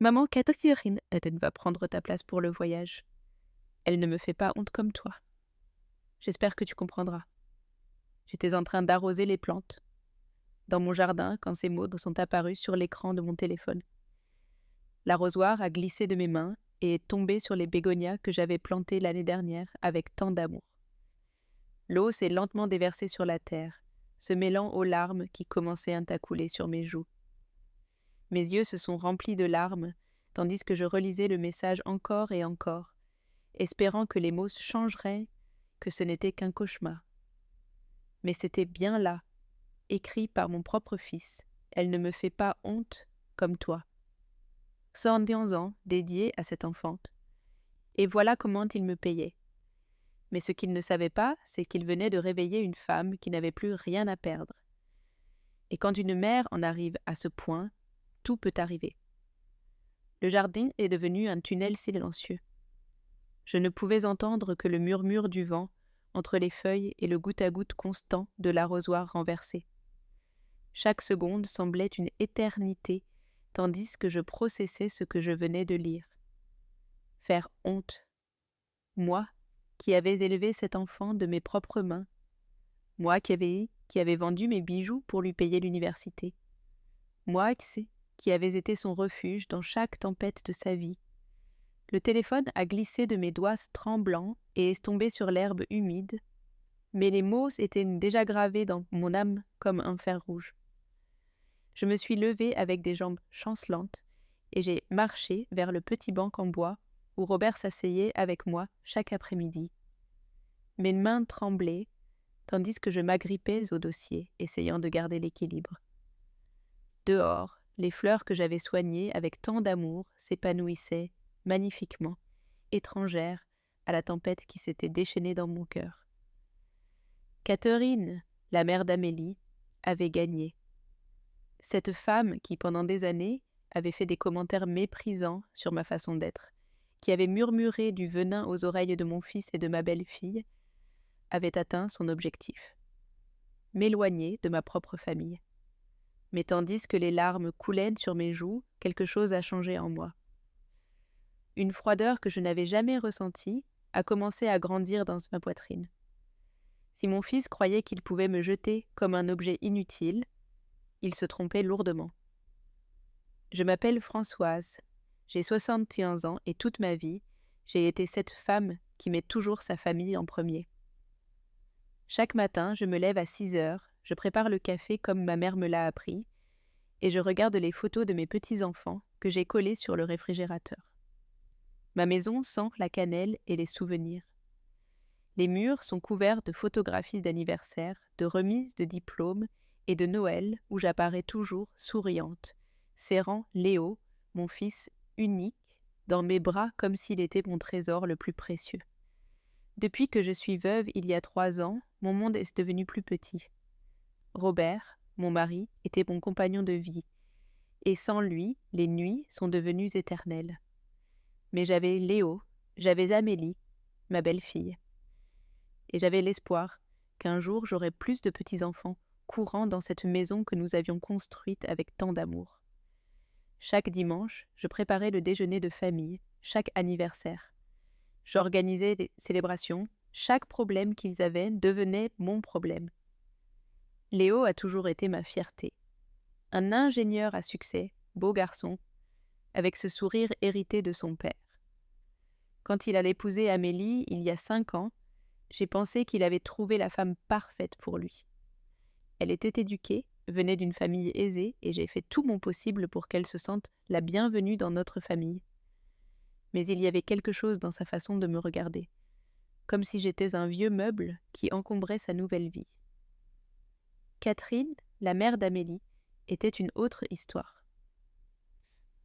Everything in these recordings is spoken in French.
Maman Catherine, elle va prendre ta place pour le voyage. Elle ne me fait pas honte comme toi. J'espère que tu comprendras. J'étais en train d'arroser les plantes dans mon jardin quand ces mots sont apparus sur l'écran de mon téléphone. L'arrosoir a glissé de mes mains et est tombé sur les bégonias que j'avais plantées l'année dernière avec tant d'amour. L'eau s'est lentement déversée sur la terre, se mêlant aux larmes qui commençaient à couler sur mes joues. Mes yeux se sont remplis de larmes, tandis que je relisais le message encore et encore, espérant que les mots changeraient, que ce n'était qu'un cauchemar. Mais c'était bien là, écrit par mon propre fils. Elle ne me fait pas honte comme toi. 111 ans dédiés à cette enfante. Et voilà comment il me payait. Mais ce qu'il ne savait pas, c'est qu'il venait de réveiller une femme qui n'avait plus rien à perdre. Et quand une mère en arrive à ce point, tout peut arriver. Le jardin est devenu un tunnel silencieux. Je ne pouvais entendre que le murmure du vent entre les feuilles et le goutte-à-goutte constant de l'arrosoir renversé. Chaque seconde semblait une éternité, tandis que je processais ce que je venais de lire. Faire honte. Moi, qui avais élevé cet enfant de mes propres mains. Moi qui avais vendu mes bijoux pour lui payer l'université. Moi qui avais été son refuge dans chaque tempête de sa vie. Le téléphone a glissé de mes doigts tremblants et est tombé sur l'herbe humide, mais les mots étaient déjà gravés dans mon âme comme un fer rouge. Je me suis levée avec des jambes chancelantes et j'ai marché vers le petit banc en bois où Robert s'asseyait avec moi chaque après-midi. Mes mains tremblaient, tandis que je m'agrippais au dossier, essayant de garder l'équilibre. Dehors, les fleurs que j'avais soignées avec tant d'amour s'épanouissaient magnifiquement, étrangères à la tempête qui s'était déchaînée dans mon cœur. Catherine, la mère d'Amélie, avait gagné. Cette femme qui, pendant des années, avait fait des commentaires méprisants sur ma façon d'être, qui avait murmuré du venin aux oreilles de mon fils et de ma belle-fille, avait atteint son objectif. M'éloigner de ma propre famille. Mais tandis que les larmes coulaient sur mes joues, quelque chose a changé en moi. Une froideur que je n'avais jamais ressentie a commencé à grandir dans ma poitrine. Si mon fils croyait qu'il pouvait me jeter comme un objet inutile, il se trompait lourdement. Je m'appelle Françoise, j'ai 61 ans et toute ma vie, j'ai été cette femme qui met toujours sa famille en premier. Chaque matin, je me lève à 6 heures, je prépare le café comme ma mère me l'a appris, et je regarde les photos de mes petits-enfants que j'ai collées sur le réfrigérateur. Ma maison sent la cannelle et les souvenirs. Les murs sont couverts de photographies d'anniversaire, de remises de diplômes et de Noël où j'apparais toujours souriante, serrant Léo, mon fils unique, dans mes bras comme s'il était mon trésor le plus précieux. Depuis que je suis veuve il y a 3 ans, mon monde est devenu plus petit. Robert, mon mari, était mon compagnon de vie, et sans lui, les nuits sont devenues éternelles. Mais j'avais Léo, j'avais Amélie, ma belle-fille. Et j'avais l'espoir qu'un jour j'aurais plus de petits-enfants courant dans cette maison que nous avions construite avec tant d'amour. Chaque dimanche, je préparais le déjeuner de famille, chaque anniversaire. J'organisais les célébrations, chaque problème qu'ils avaient devenait mon problème. Léo a toujours été ma fierté. Un ingénieur à succès, beau garçon, avec ce sourire hérité de son père. Quand il allait épouser Amélie, il y a 5 ans, j'ai pensé qu'il avait trouvé la femme parfaite pour lui. Elle était éduquée, venait d'une famille aisée, et j'ai fait tout mon possible pour qu'elle se sente la bienvenue dans notre famille. Mais il y avait quelque chose dans sa façon de me regarder, comme si j'étais un vieux meuble qui encombrait sa nouvelle vie. Catherine, la mère d'Amélie, était une autre histoire.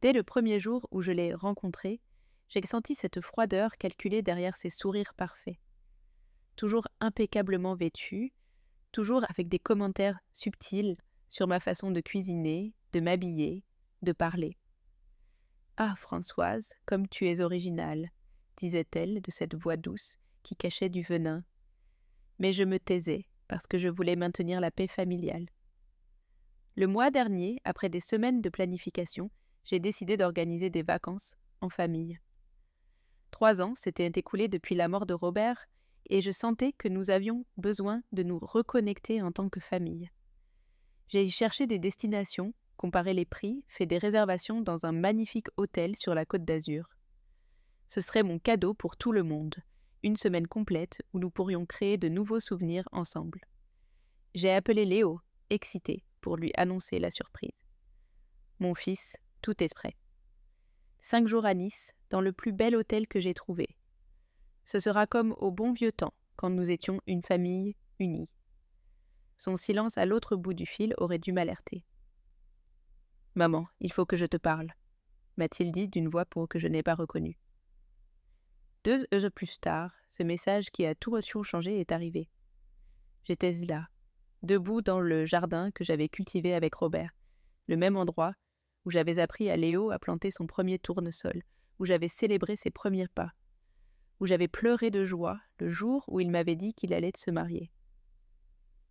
Dès le premier jour où je l'ai rencontrée, j'ai senti cette froideur calculée derrière ses sourires parfaits. Toujours impeccablement vêtue, toujours avec des commentaires subtils sur ma façon de cuisiner, de m'habiller, de parler. « Ah, Françoise, comme tu es originale », disait-elle de cette voix douce qui cachait du venin. Mais je me taisais parce que je voulais maintenir la paix familiale. Le mois dernier, après des semaines de planification, j'ai décidé d'organiser des vacances en famille. 3 ans s'étaient écoulés depuis la mort de Robert et je sentais que nous avions besoin de nous reconnecter en tant que famille. J'ai cherché des destinations, comparé les prix, fait des réservations dans un magnifique hôtel sur la Côte d'Azur. Ce serait mon cadeau pour tout le monde, une semaine complète où nous pourrions créer de nouveaux souvenirs ensemble. J'ai appelé Léo, excité, pour lui annoncer la surprise. Mon fils, tout est prêt. 5 jours à Nice, dans le plus bel hôtel que j'ai trouvé. Ce sera comme au bon vieux temps, quand nous étions une famille unie. Son silence à l'autre bout du fil aurait dû m'alerter. « Maman, il faut que je te parle », m'a-t-il dit d'une voix que je n'ai pas reconnue. 2 heures plus tard, ce message qui a tout changé est arrivé. J'étais là, debout dans le jardin que j'avais cultivé avec Robert, le même endroit où j'avais appris à Léo à planter son premier tournesol, où j'avais célébré ses premiers pas, où j'avais pleuré de joie le jour où il m'avait dit qu'il allait se marier.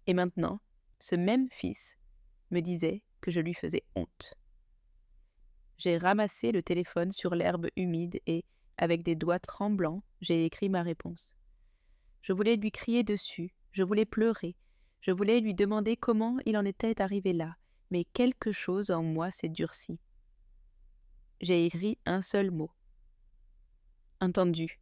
Et maintenant, ce même fils me disait que je lui faisais honte. J'ai ramassé le téléphone sur l'herbe humide et, avec des doigts tremblants, j'ai écrit ma réponse. Je voulais lui crier dessus, je voulais pleurer, je voulais lui demander comment il en était arrivé là, mais quelque chose en moi s'est durci. J'ai écrit un seul mot. Entendu.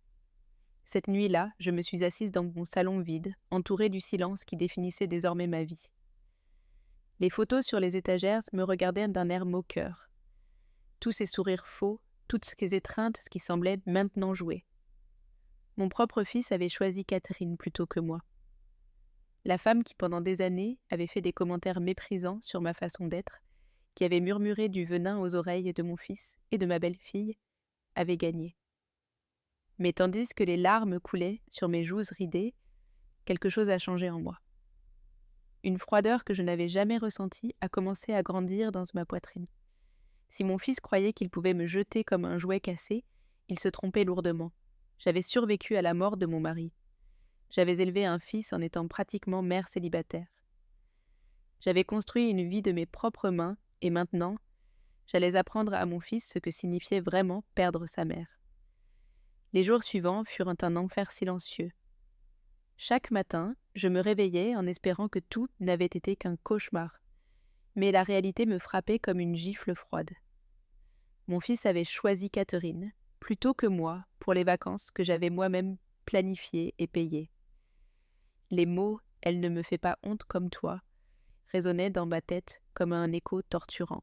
Cette nuit-là, je me suis assise dans mon salon vide, entourée du silence qui définissait désormais ma vie. Les photos sur les étagères me regardaient d'un air moqueur. Tous ces sourires faux, toutes ces étreintes qui semblaient maintenant jouer. Mon propre fils avait choisi Catherine plutôt que moi. La femme qui pendant des années avait fait des commentaires méprisants sur ma façon d'être, qui avait murmuré du venin aux oreilles de mon fils et de ma belle-fille, avait gagné. Mais tandis que les larmes coulaient sur mes joues ridées, quelque chose a changé en moi. Une froideur que je n'avais jamais ressentie a commencé à grandir dans ma poitrine. Si mon fils croyait qu'il pouvait me jeter comme un jouet cassé, il se trompait lourdement. J'avais survécu à la mort de mon mari. J'avais élevé un fils en étant pratiquement mère célibataire. J'avais construit une vie de mes propres mains et maintenant, j'allais apprendre à mon fils ce que signifiait vraiment perdre sa mère. Les jours suivants furent un enfer silencieux. Chaque matin, je me réveillais en espérant que tout n'avait été qu'un cauchemar. Mais la réalité me frappait comme une gifle froide. Mon fils avait choisi Catherine, plutôt que moi, pour les vacances que j'avais moi-même planifiées et payées. Les mots « elle ne me fait pas honte comme toi » résonnaient dans ma tête comme un écho torturant.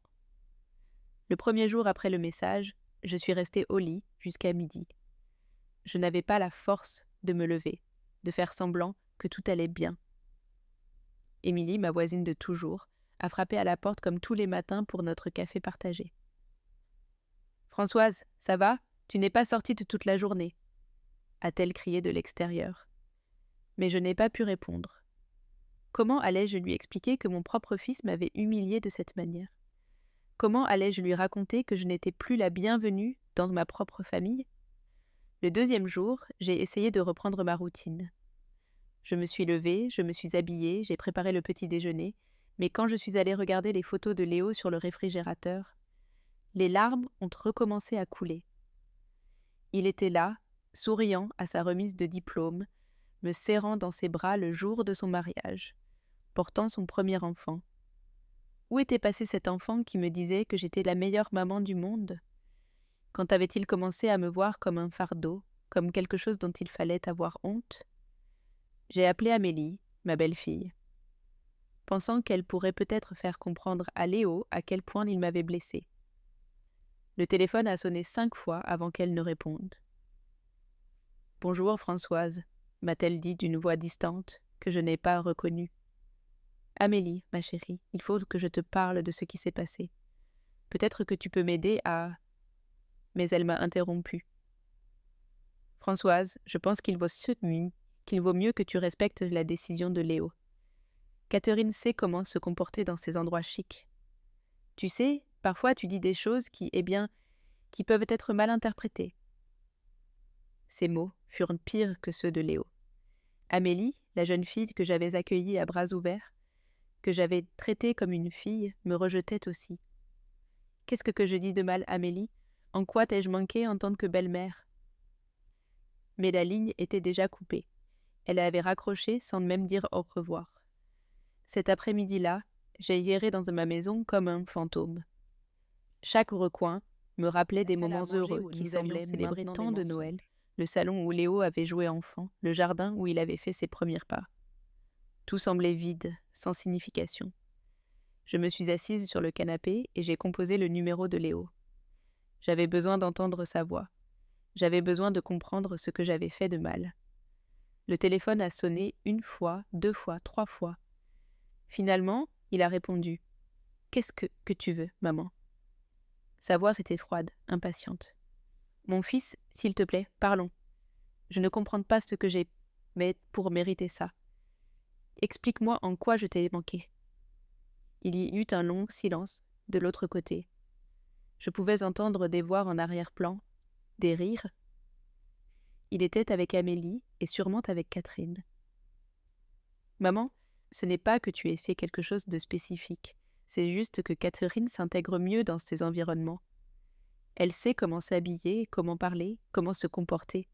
Le premier jour après le message, je suis restée au lit jusqu'à midi. Je n'avais pas la force de me lever, de faire semblant que tout allait bien. Émilie, ma voisine de toujours, a frappé à la porte comme tous les matins pour notre café partagé. « Françoise, ça va ? Tu n'es pas sortie de toute la journée » a-t-elle crié de l'extérieur. Mais je n'ai pas pu répondre. Comment allais-je lui expliquer que mon propre fils m'avait humiliée de cette manière ? Comment allais-je lui raconter que je n'étais plus la bienvenue dans ma propre famille ? Le deuxième jour, j'ai essayé de reprendre ma routine. Je me suis levée, je me suis habillée, j'ai préparé le petit déjeuner, mais quand je suis allée regarder les photos de Léo sur le réfrigérateur, les larmes ont recommencé à couler. Il était là, souriant à sa remise de diplôme, me serrant dans ses bras le jour de son mariage, portant son premier enfant. Où était passé cet enfant qui me disait que j'étais la meilleure maman du monde ? Quand avait-il commencé à me voir comme un fardeau, comme quelque chose dont il fallait avoir honte ? J'ai appelé Amélie, ma belle-fille, pensant qu'elle pourrait peut-être faire comprendre à Léo à quel point il m'avait blessée. Le téléphone a sonné 5 fois avant qu'elle ne réponde. « Bonjour Françoise », m'a-t-elle dit d'une voix distante que je n'ai pas reconnue. « Amélie, ma chérie, il faut que je te parle de ce qui s'est passé. Peut-être que tu peux m'aider à... » Mais elle m'a interrompue. « Françoise, je pense qu'il vaut mieux que tu respectes la décision de Léo. Catherine sait comment se comporter dans ces endroits chics. Tu sais, parfois tu dis des choses qui peuvent être mal interprétées. » Ces mots furent pires que ceux de Léo. Amélie, la jeune fille que j'avais accueillie à bras ouverts, que j'avais traitée comme une fille, me rejetait aussi. Qu'est-ce que je dis de mal, Amélie? En quoi t'ai-je manqué en tant que belle-mère? Mais la ligne était déjà coupée. Elle avait raccroché sans même dire au revoir. Cet après-midi-là, j'ai erré dans ma maison comme un fantôme. Chaque recoin me rappelait des moments heureux qui semblaient célébrer tant de Noël, le salon où Léo avait joué enfant, le jardin où il avait fait ses premiers pas. Tout semblait vide, sans signification. Je me suis assise sur le canapé et j'ai composé le numéro de Léo. J'avais besoin d'entendre sa voix. J'avais besoin de comprendre ce que j'avais fait de mal. Le téléphone a sonné 1 fois, 2 fois, 3 fois. Finalement, il a répondu. « Qu'est-ce que tu veux, maman ?» Sa voix était froide, impatiente. « Mon fils, s'il te plaît, parlons. Je ne comprends pas ce que j'ai, mais pour mériter ça. Explique-moi en quoi je t'ai manqué. » Il y eut un long silence de l'autre côté. Je pouvais entendre des voix en arrière-plan, des rires. Il était avec Amélie et sûrement avec Catherine. « Maman, ce n'est pas que tu aies fait quelque chose de spécifique. C'est juste que Catherine s'intègre mieux dans ces environnements. Elle sait comment s'habiller, comment parler, comment se comporter.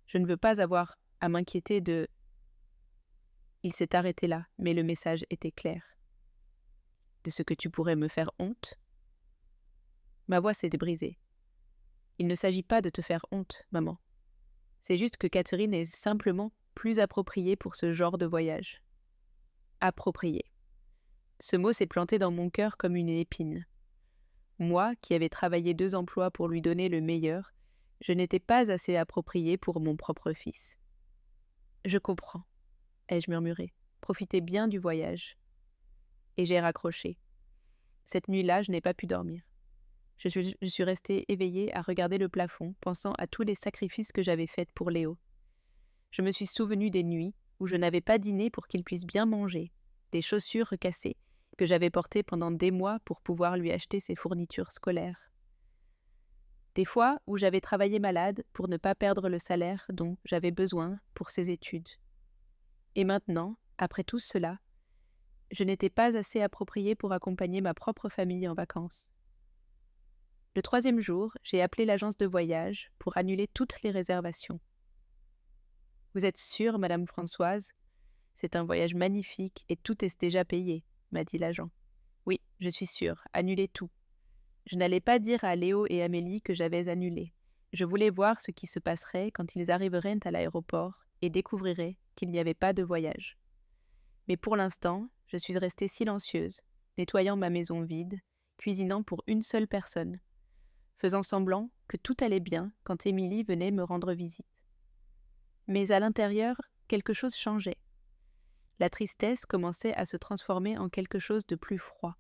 Je ne veux pas avoir à m'inquiéter de... » Il s'est arrêté là, mais le message était clair. « De ce que tu pourrais me faire honte ?» Ma voix s'est brisée. « Il ne s'agit pas de te faire honte, maman. C'est juste que Catherine est simplement plus appropriée pour ce genre de voyage. » Appropriée. Ce mot s'est planté dans mon cœur comme une épine. Moi, qui avais travaillé 2 emplois pour lui donner le meilleur, je n'étais pas assez appropriée pour mon propre fils. « Je comprends, » ai-je murmuré. « Profitez bien du voyage. » Et j'ai raccroché. Cette nuit-là, je n'ai pas pu dormir. Je suis restée éveillée à regarder le plafond, pensant à tous les sacrifices que j'avais faits pour Léo. Je me suis souvenue des nuits où je n'avais pas dîné pour qu'il puisse bien manger, des chaussures cassées que j'avais portées pendant des mois pour pouvoir lui acheter ses fournitures scolaires. Des fois où j'avais travaillé malade pour ne pas perdre le salaire dont j'avais besoin pour ses études. Et maintenant, après tout cela, je n'étais pas assez appropriée pour accompagner ma propre famille en vacances. Le 3e jour, j'ai appelé l'agence de voyage pour annuler toutes les réservations. « Vous êtes sûre, Madame Françoise ? C'est un voyage magnifique et tout est déjà payé, » m'a dit l'agent. « Oui, je suis sûre, annulez tout. » Je n'allais pas dire à Léo et Amélie que j'avais annulé. Je voulais voir ce qui se passerait quand ils arriveraient à l'aéroport et découvriraient qu'il n'y avait pas de voyage. Mais pour l'instant, je suis restée silencieuse, nettoyant ma maison vide, cuisinant pour une seule personne, faisant semblant que tout allait bien quand Émilie venait me rendre visite. Mais à l'intérieur, quelque chose changeait. La tristesse commençait à se transformer en quelque chose de plus froid,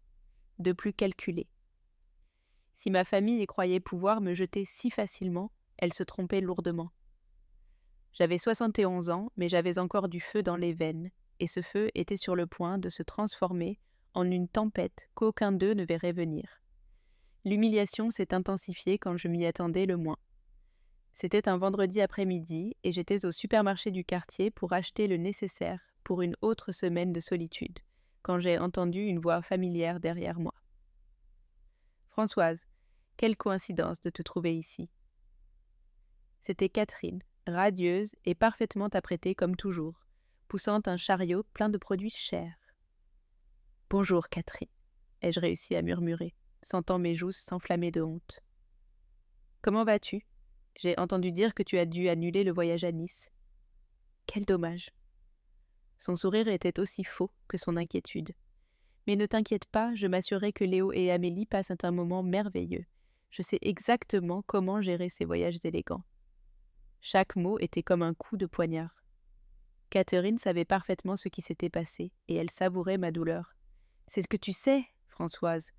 de plus calculé. Si ma famille y croyait pouvoir me jeter si facilement, elle se trompait lourdement. J'avais 71 ans, mais j'avais encore du feu dans les veines, et ce feu était sur le point de se transformer en une tempête qu'aucun d'eux ne verrait venir. L'humiliation s'est intensifiée quand je m'y attendais le moins. C'était un vendredi après-midi et j'étais au supermarché du quartier pour acheter le nécessaire pour une autre semaine de solitude, quand j'ai entendu une voix familière derrière moi. « Françoise, quelle coïncidence de te trouver ici. » C'était Catherine, radieuse et parfaitement apprêtée comme toujours, poussant un chariot plein de produits chers. « Bonjour, Catherine, » ai-je réussi à murmurer, sentant mes joues s'enflammer de honte. « Comment vas-tu ? J'ai entendu dire que tu as dû annuler le voyage à Nice. » Quel dommage. Son sourire était aussi faux que son inquiétude. « Mais ne t'inquiète pas, je m'assurerai que Léo et Amélie passent un moment merveilleux. Je sais exactement comment gérer ces voyages élégants. » Chaque mot était comme un coup de poignard. Catherine savait parfaitement ce qui s'était passé, et elle savourait ma douleur. « C'est ce que tu sais, Françoise.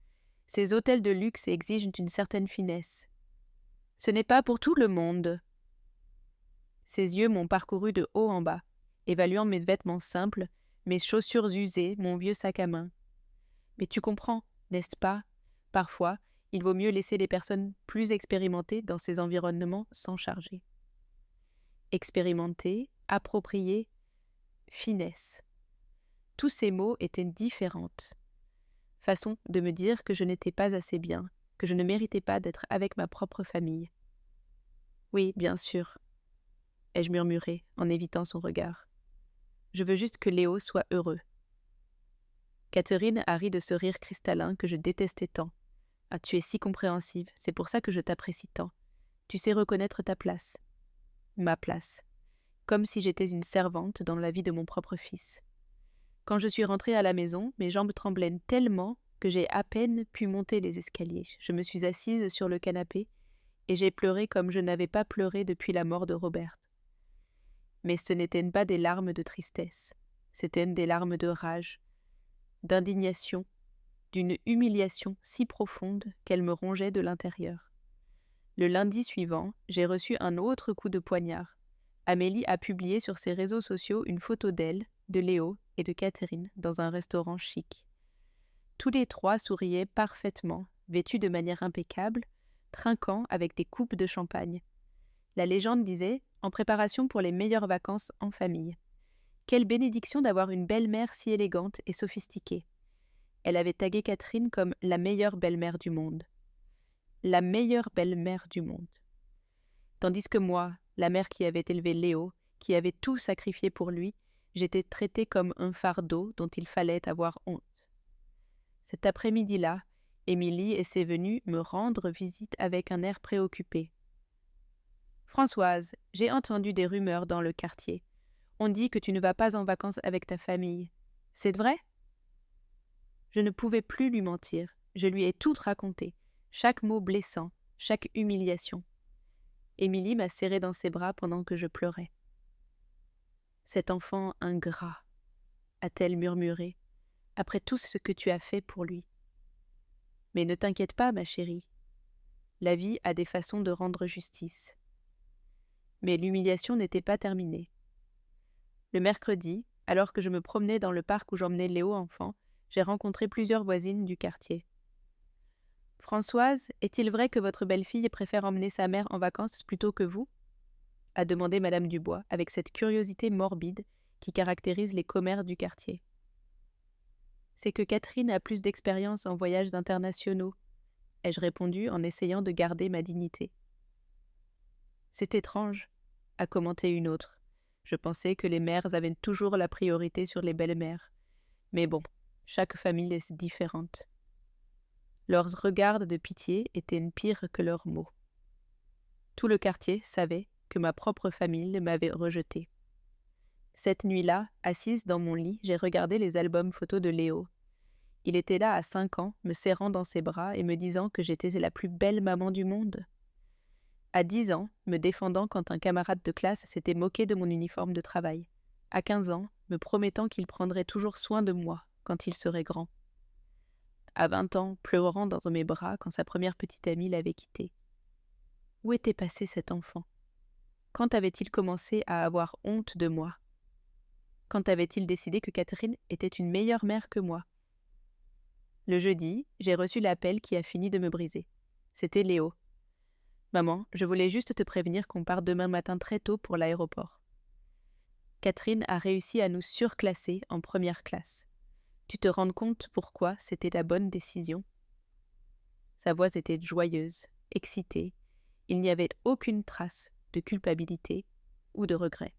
Ces hôtels de luxe exigent une certaine finesse. Ce n'est pas pour tout le monde. » Ses yeux m'ont parcouru de haut en bas, évaluant mes vêtements simples, mes chaussures usées, mon vieux sac à main. « Mais tu comprends, n'est-ce pas ? Parfois, il vaut mieux laisser les personnes plus expérimentées dans ces environnements s'en charger. » Expérimenté, approprié, finesse. Tous ces mots étaient différents. façon de me dire que je n'étais pas assez bien, que je ne méritais pas d'être avec ma propre famille. Oui, bien sûr, ai-je murmuré en évitant son regard. Je veux juste que Léo soit heureux. Catherine a ri de ce rire cristallin que je détestais tant. Ah, tu es si compréhensive, c'est pour ça que je t'apprécie tant. Tu sais reconnaître ta place. Ma place. Comme si j'étais une servante dans la vie de mon propre fils. Quand je suis rentrée à la maison, mes jambes tremblaient tellement que j'ai à peine pu monter les escaliers. Je me suis assise sur le canapé et j'ai pleuré comme je n'avais pas pleuré depuis la mort de Robert. Mais ce n'étaient pas des larmes de tristesse, c'étaient des larmes de rage, d'indignation, d'une humiliation si profonde qu'elle me rongeait de l'intérieur. Le lundi suivant, j'ai reçu un autre coup de poignard. Amélie a publié sur ses réseaux sociaux une photo d'elle, de Léo et de Catherine dans un restaurant chic. Tous les trois souriaient parfaitement, vêtus de manière impeccable, trinquant avec des coupes de champagne. La légende disait « En préparation pour les meilleures vacances en famille ». Quelle bénédiction d'avoir une belle-mère si élégante et sophistiquée. Elle avait tagué Catherine comme la meilleure belle-mère du monde. La meilleure belle-mère du monde. Tandis que moi, la mère qui avait élevé Léo, qui avait tout sacrifié pour lui, j'étais traitée comme un fardeau dont il fallait avoir honte. Cet après-midi-là, Émilie était venue me rendre visite avec un air préoccupé. « Françoise, j'ai entendu des rumeurs dans le quartier. On dit que tu ne vas pas en vacances avec ta famille. C'est vrai ?» Je ne pouvais plus lui mentir. Je lui ai tout raconté, chaque mot blessant, chaque humiliation. Émilie m'a serrée dans ses bras pendant que je pleurais. « Cet enfant ingrat, a-t-elle murmuré, après tout ce que tu as fait pour lui. Mais ne t'inquiète pas, ma chérie. La vie a des façons de rendre justice. » Mais l'humiliation n'était pas terminée. Le mercredi, alors que je me promenais dans le parc où j'emmenais Léo enfant, j'ai rencontré plusieurs voisines du quartier. « Françoise, est-il vrai que votre belle-fille préfère emmener sa mère en vacances plutôt que vous ?» a demandé Madame Dubois, avec cette curiosité morbide qui caractérise les commères du quartier. « C'est que Catherine a plus d'expérience en voyages internationaux, ai-je répondu en essayant de garder ma dignité. « C'est étrange, a commenté une autre. Je pensais que les mères avaient toujours la priorité sur les belles-mères. Mais bon, chaque famille est différente. » Leurs regards de pitié étaient pires que leurs mots. Tout le quartier savait que ma propre famille m'avait rejetée. Cette nuit-là, assise dans mon lit, j'ai regardé les albums photos de Léo. Il était là à 5 ans, me serrant dans ses bras et me disant que j'étais la plus belle maman du monde. À 10 ans, me défendant quand un camarade de classe s'était moqué de mon uniforme de travail. À 15 ans, me promettant qu'il prendrait toujours soin de moi quand il serait grand. À 20 ans, pleurant dans mes bras quand sa première petite amie l'avait quitté. Où était passé cet enfant? Quand avait-il commencé à avoir honte de moi? Quand avait-il décidé que Catherine était une meilleure mère que moi? Le jeudi, j'ai reçu l'appel qui a fini de me briser. C'était Léo. « Maman, je voulais juste te prévenir qu'on part demain matin très tôt pour l'aéroport. Catherine a réussi à nous surclasser en première classe. Tu te rends compte pourquoi c'était la bonne décision ?» Sa voix était joyeuse, excitée. Il n'y avait aucune trace de culpabilité ou de regret.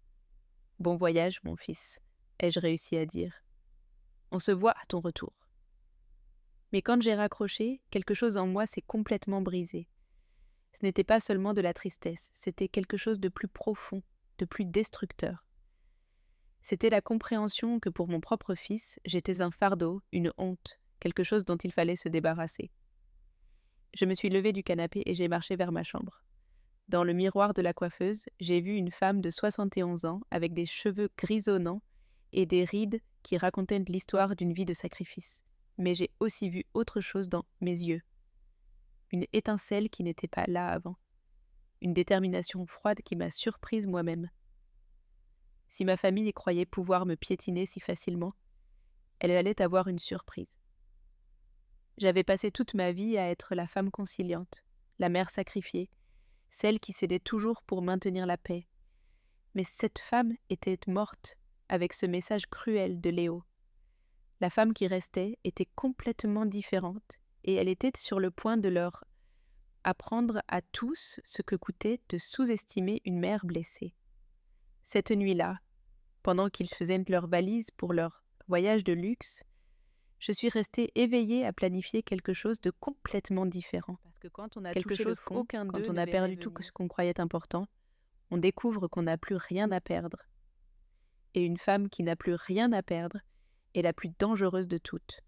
« Bon voyage, mon fils, ai-je réussi à dire. On se voit à ton retour. » Mais quand j'ai raccroché, quelque chose en moi s'est complètement brisé. Ce n'était pas seulement de la tristesse, c'était quelque chose de plus profond, de plus destructeur. C'était la compréhension que pour mon propre fils, j'étais un fardeau, une honte, quelque chose dont il fallait se débarrasser. Je me suis levée du canapé et j'ai marché vers ma chambre. Dans le miroir de la coiffeuse, j'ai vu une femme de 71 ans avec des cheveux grisonnants et des rides qui racontaient l'histoire d'une vie de sacrifice. Mais j'ai aussi vu autre chose dans mes yeux. Une étincelle qui n'était pas là avant. Une détermination froide qui m'a surprise moi-même. Si ma famille croyait pouvoir me piétiner si facilement, elle allait avoir une surprise. J'avais passé toute ma vie à être la femme conciliante, la mère sacrifiée, celle qui cédait toujours pour maintenir la paix. Mais cette femme était morte avec ce message cruel de Léo. La femme qui restait était complètement différente et elle était sur le point de leur apprendre à tous ce que coûtait de sous-estimer une mère blessée. Cette nuit-là, pendant qu'ils faisaient leurs valises pour leur voyage de luxe, je suis restée éveillée à planifier quelque chose de complètement différent. Parce que quand on a Quelque touché le chose fond, quand d'eux on ne a verrait perdu tout venir. ce qu'on croyait important, on découvre qu'on n'a plus rien à perdre. Et une femme qui n'a plus rien à perdre est la plus dangereuse de toutes.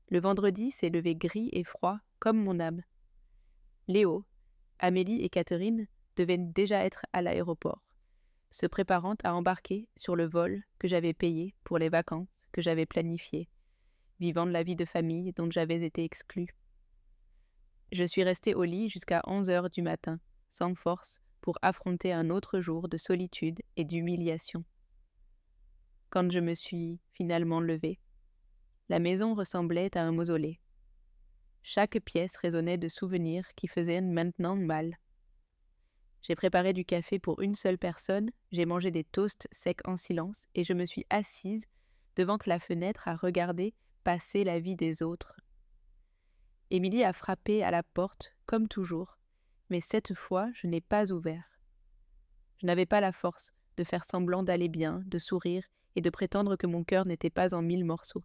Le vendredi s'est levé gris et froid comme mon âme. Léo, Amélie et Catherine devaient déjà être à l'aéroport, se préparant à embarquer sur le vol que j'avais payé pour les vacances que j'avais planifiées, vivant la vie de famille dont j'avais été exclue. Je suis restée au lit jusqu'à 11 heures du matin, sans force, pour affronter un autre jour de solitude et d'humiliation. Quand je me suis finalement levée, la maison ressemblait à un mausolée. Chaque pièce résonnait de souvenirs qui faisaient maintenant mal. J'ai préparé du café pour une seule personne, j'ai mangé des toasts secs en silence et je me suis assise devant la fenêtre à regarder passer la vie des autres. Émilie a frappé à la porte, comme toujours, mais cette fois, je n'ai pas ouvert. Je n'avais pas la force de faire semblant d'aller bien, de sourire et de prétendre que mon cœur n'était pas en 1000 morceaux.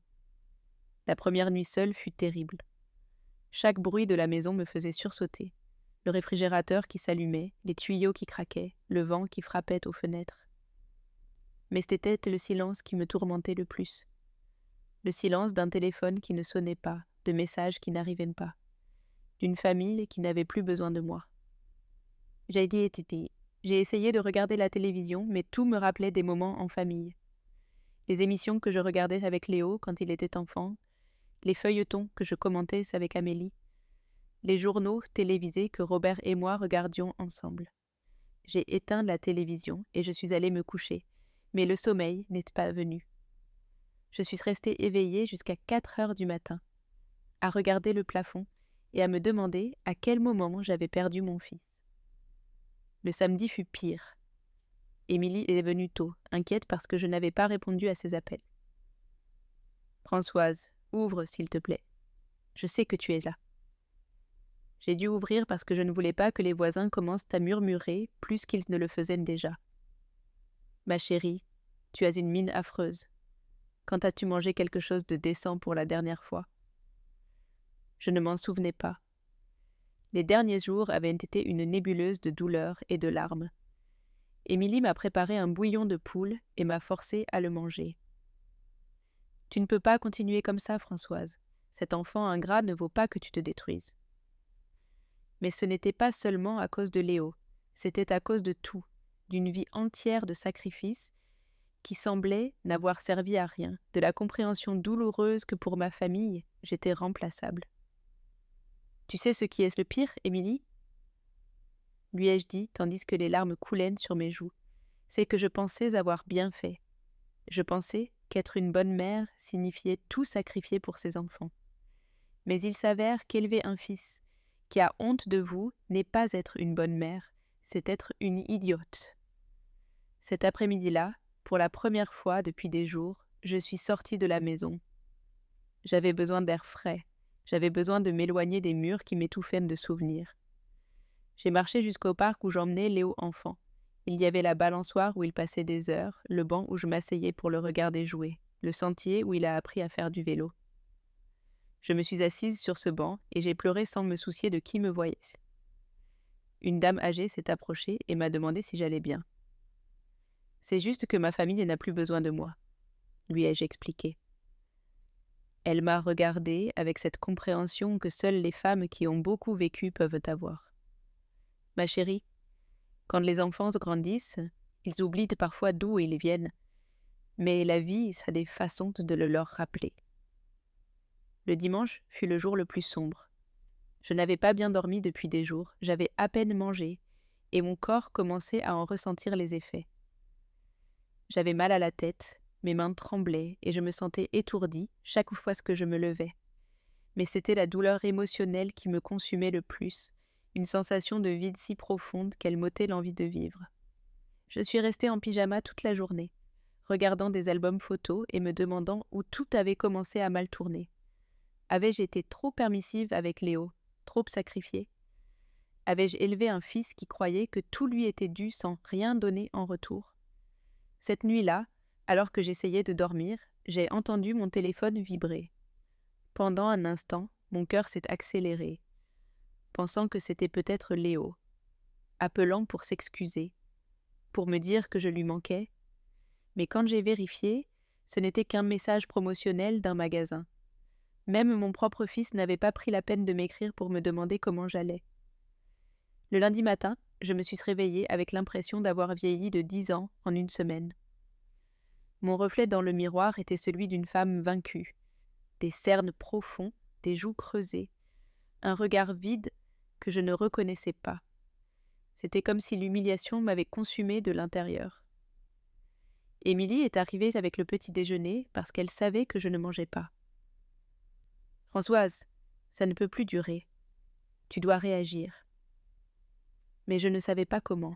La première nuit seule fut terrible. Chaque bruit de la maison me faisait sursauter. Le réfrigérateur qui s'allumait, les tuyaux qui craquaient, le vent qui frappait aux fenêtres. Mais c'était le silence qui me tourmentait le plus. Le silence d'un téléphone qui ne sonnait pas, de messages qui n'arrivaient pas, d'une famille qui n'avait plus besoin de moi. J'ai essayé de regarder la télévision, mais tout me rappelait des moments en famille. Les émissions que je regardais avec Léo quand il était enfant, les feuilletons que je commentais avec Amélie, les journaux télévisés que Robert et moi regardions ensemble. J'ai éteint la télévision et je suis allée me coucher, mais le sommeil n'est pas venu. Je suis restée éveillée jusqu'à 4 heures du matin, à regarder le plafond et à me demander à quel moment j'avais perdu mon fils. Le samedi fut pire. Émilie est venue tôt, inquiète parce que je n'avais pas répondu à ses appels. « Françoise, ouvre s'il te plaît. Je sais que tu es là. » J'ai dû ouvrir parce que je ne voulais pas que les voisins commencent à murmurer plus qu'ils ne le faisaient déjà. « Ma chérie, tu as une mine affreuse. Quand as-tu mangé quelque chose de décent pour la dernière fois ?» Je ne m'en souvenais pas. Les derniers jours avaient été une nébuleuse de douleurs et de larmes. Émilie m'a préparé un bouillon de poule et m'a forcée à le manger. « Tu ne peux pas continuer comme ça, Françoise. Cet enfant ingrat ne vaut pas que tu te détruises. » Mais ce n'était pas seulement à cause de Léo, c'était à cause de tout, d'une vie entière de sacrifices qui semblait n'avoir servi à rien, de la compréhension douloureuse que pour ma famille, j'étais remplaçable. « Tu sais ce qui est le pire, Émilie ?» lui ai-je dit, tandis que les larmes coulaient sur mes joues. C'est que je pensais avoir bien fait. Je pensais qu'être une bonne mère signifiait tout sacrifier pour ses enfants. Mais il s'avère qu'élever un fils qui a honte de vous n'est pas être une bonne mère, c'est être une idiote. Cet après-midi-là, pour la première fois depuis des jours, je suis sortie de la maison. J'avais besoin d'air frais, j'avais besoin de m'éloigner des murs qui m'étouffaient de souvenirs. J'ai marché jusqu'au parc où j'emmenais Léo enfant. Il y avait la balançoire où il passait des heures, le banc où je m'asseyais pour le regarder jouer, le sentier où il a appris à faire du vélo. Je me suis assise sur ce banc et j'ai pleuré sans me soucier de qui me voyait. Une dame âgée s'est approchée et m'a demandé si j'allais bien. « C'est juste que ma famille n'a plus besoin de moi, » lui ai-je expliqué. Elle m'a regardée avec cette compréhension que seules les femmes qui ont beaucoup vécu peuvent avoir. « Ma chérie, quand les enfants grandissent, ils oublient parfois d'où ils viennent, mais la vie, ça a des façons de le leur rappeler. » Le dimanche fut le jour le plus sombre. Je n'avais pas bien dormi depuis des jours, j'avais à peine mangé, et mon corps commençait à en ressentir les effets. J'avais mal à la tête, mes mains tremblaient, et je me sentais étourdie chaque fois que je me levais. Mais c'était la douleur émotionnelle qui me consumait le plus, une sensation de vide si profonde qu'elle m'ôtait l'envie de vivre. Je suis restée en pyjama toute la journée, regardant des albums photos et me demandant où tout avait commencé à mal tourner. Avais-je été trop permissive avec Léo, trop sacrifiée? Avais-je élevé un fils qui croyait que tout lui était dû sans rien donner en retour? Cette nuit-là, alors que j'essayais de dormir, j'ai entendu mon téléphone vibrer. Pendant un instant, mon cœur s'est accéléré, pensant que c'était peut-être Léo, appelant pour s'excuser, pour me dire que je lui manquais. Mais quand j'ai vérifié, ce n'était qu'un message promotionnel d'un magasin. Même mon propre fils n'avait pas pris la peine de m'écrire pour me demander comment j'allais. Le lundi matin, je me suis réveillée avec l'impression d'avoir vieilli de 10 ans en une semaine. Mon reflet dans le miroir était celui d'une femme vaincue. Des cernes profonds, des joues creusées, un regard vide que je ne reconnaissais pas. C'était comme si l'humiliation m'avait consumée de l'intérieur. Émilie est arrivée avec le petit déjeuner parce qu'elle savait que je ne mangeais pas. « Françoise, ça ne peut plus durer. Tu dois réagir. » Mais je ne savais pas comment.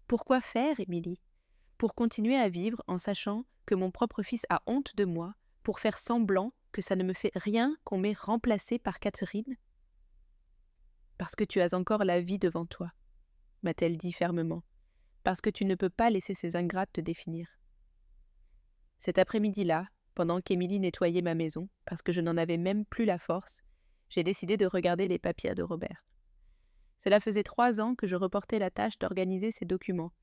Pourquoi faire, Émilie? Pour continuer à vivre en sachant que mon propre fils a honte de moi, pour faire semblant que ça ne me fait rien qu'on m'ait remplacée par Catherine? Parce que tu as encore la vie devant toi, m'a-t-elle dit fermement, parce que tu ne peux pas laisser ces ingrates te définir. Cet après-midi-là, pendant qu'Émilie nettoyait ma maison, parce que je n'en avais même plus la force, j'ai décidé de regarder les papiers de Robert. Cela faisait 3 ans que je reportais la tâche d'organiser ces documents,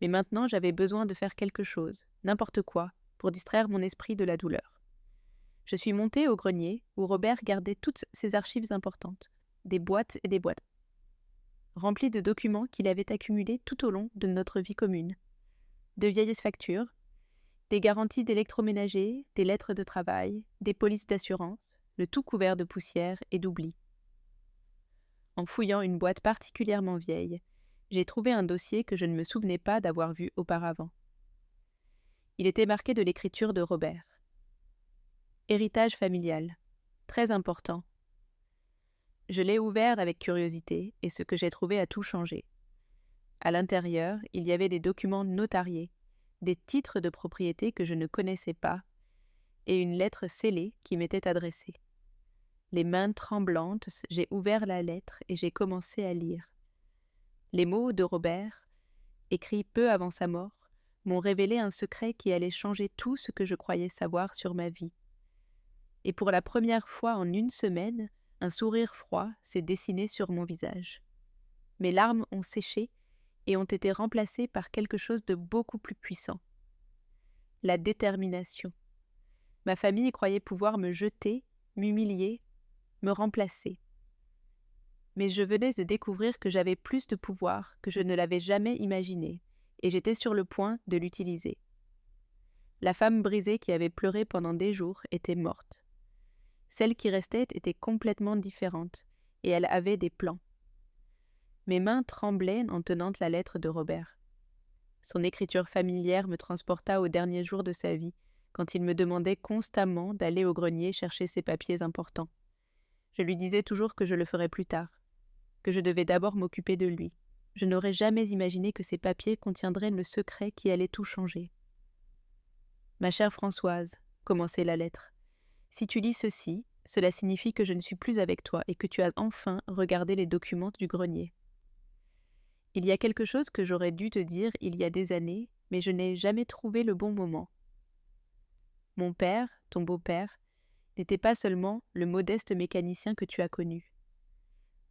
mais maintenant j'avais besoin de faire quelque chose, n'importe quoi, pour distraire mon esprit de la douleur. Je suis montée au grenier où Robert gardait toutes ses archives importantes, des boîtes et des boîtes, remplies de documents qu'il avait accumulés tout au long de notre vie commune. De vieilles factures, des garanties d'électroménager, des lettres de travail, des polices d'assurance, le tout couvert de poussière et d'oubli. En fouillant une boîte particulièrement vieille, j'ai trouvé un dossier que je ne me souvenais pas d'avoir vu auparavant. Il était marqué de l'écriture de Robert. Héritage familial. Très important. Je l'ai ouvert avec curiosité et ce que j'ai trouvé a tout changé. À l'intérieur, il y avait des documents notariés, des titres de propriété que je ne connaissais pas et une lettre scellée qui m'était adressée. Les mains tremblantes, j'ai ouvert la lettre et j'ai commencé à lire. Les mots de Robert, écrits peu avant sa mort, m'ont révélé un secret qui allait changer tout ce que je croyais savoir sur ma vie. Et pour la première fois en une semaine, un sourire froid s'est dessiné sur mon visage. Mes larmes ont séché et ont été remplacées par quelque chose de beaucoup plus puissant. La détermination. Ma famille croyait pouvoir me jeter, m'humilier, me remplacer. Mais je venais de découvrir que j'avais plus de pouvoir que je ne l'avais jamais imaginé, et j'étais sur le point de l'utiliser. La femme brisée qui avait pleuré pendant des jours était morte. Celle qui restait était complètement différente, et elle avait des plans. Mes mains tremblaient en tenant la lettre de Robert. Son écriture familière me transporta aux derniers jours de sa vie, quand il me demandait constamment d'aller au grenier chercher ses papiers importants. Je lui disais toujours que je le ferais plus tard, que je devais d'abord m'occuper de lui. Je n'aurais jamais imaginé que ces papiers contiendraient le secret qui allait tout changer. « Ma chère Françoise, » commençait la lettre, « si tu lis ceci, cela signifie que je ne suis plus avec toi et que tu as enfin regardé les documents du grenier. Il y a quelque chose que j'aurais dû te dire il y a des années, mais je n'ai jamais trouvé le bon moment. Mon père, ton beau-père, n'était pas seulement le modeste mécanicien que tu as connu.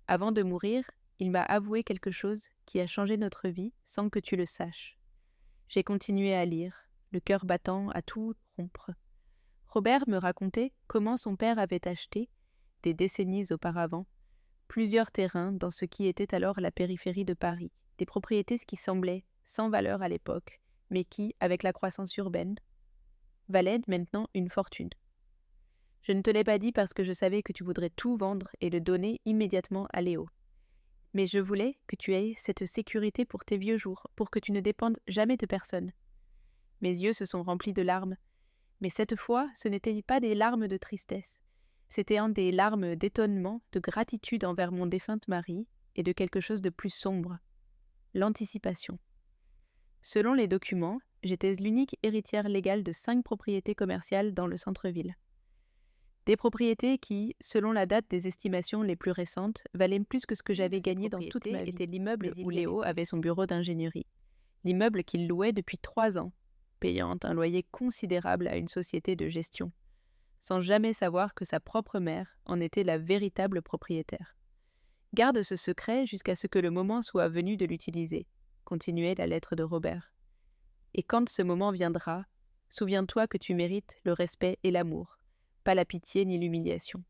Avant de mourir, il m'a avoué quelque chose qui a changé notre vie sans que tu le saches. J'ai continué à lire, le cœur battant à tout rompre. Robert me racontait comment son père avait acheté, des décennies auparavant, plusieurs terrains dans ce qui était alors la périphérie de Paris, des propriétés qui semblaient sans valeur à l'époque, mais qui, avec la croissance urbaine, valaient maintenant une fortune. Je ne te l'ai pas dit parce que je savais que tu voudrais tout vendre et le donner immédiatement à Léo. Mais je voulais que tu aies cette sécurité pour tes vieux jours, pour que tu ne dépendes jamais de personne. Mes yeux se sont remplis de larmes, mais cette fois, ce n'étaient pas des larmes de tristesse. C'était des larmes d'étonnement, de gratitude envers mon défunte mari et de quelque chose de plus sombre, l'anticipation. Selon les documents, j'étais l'unique héritière légale de 5 propriétés commerciales dans le centre-ville. Des propriétés qui, selon la date des estimations les plus récentes, valaient plus que ce que j'avais gagné dans toute ma vie. Était l'immeuble où Léo avait son bureau d'ingénierie. L'immeuble qu'il louait depuis 3 ans, payant un loyer considérable à une société de gestion, sans jamais savoir que sa propre mère en était la véritable propriétaire. Garde ce secret jusqu'à ce que le moment soit venu de l'utiliser, continuait la lettre de Robert. Et quand ce moment viendra, souviens-toi que tu mérites le respect et l'amour, pas la pitié ni l'humiliation.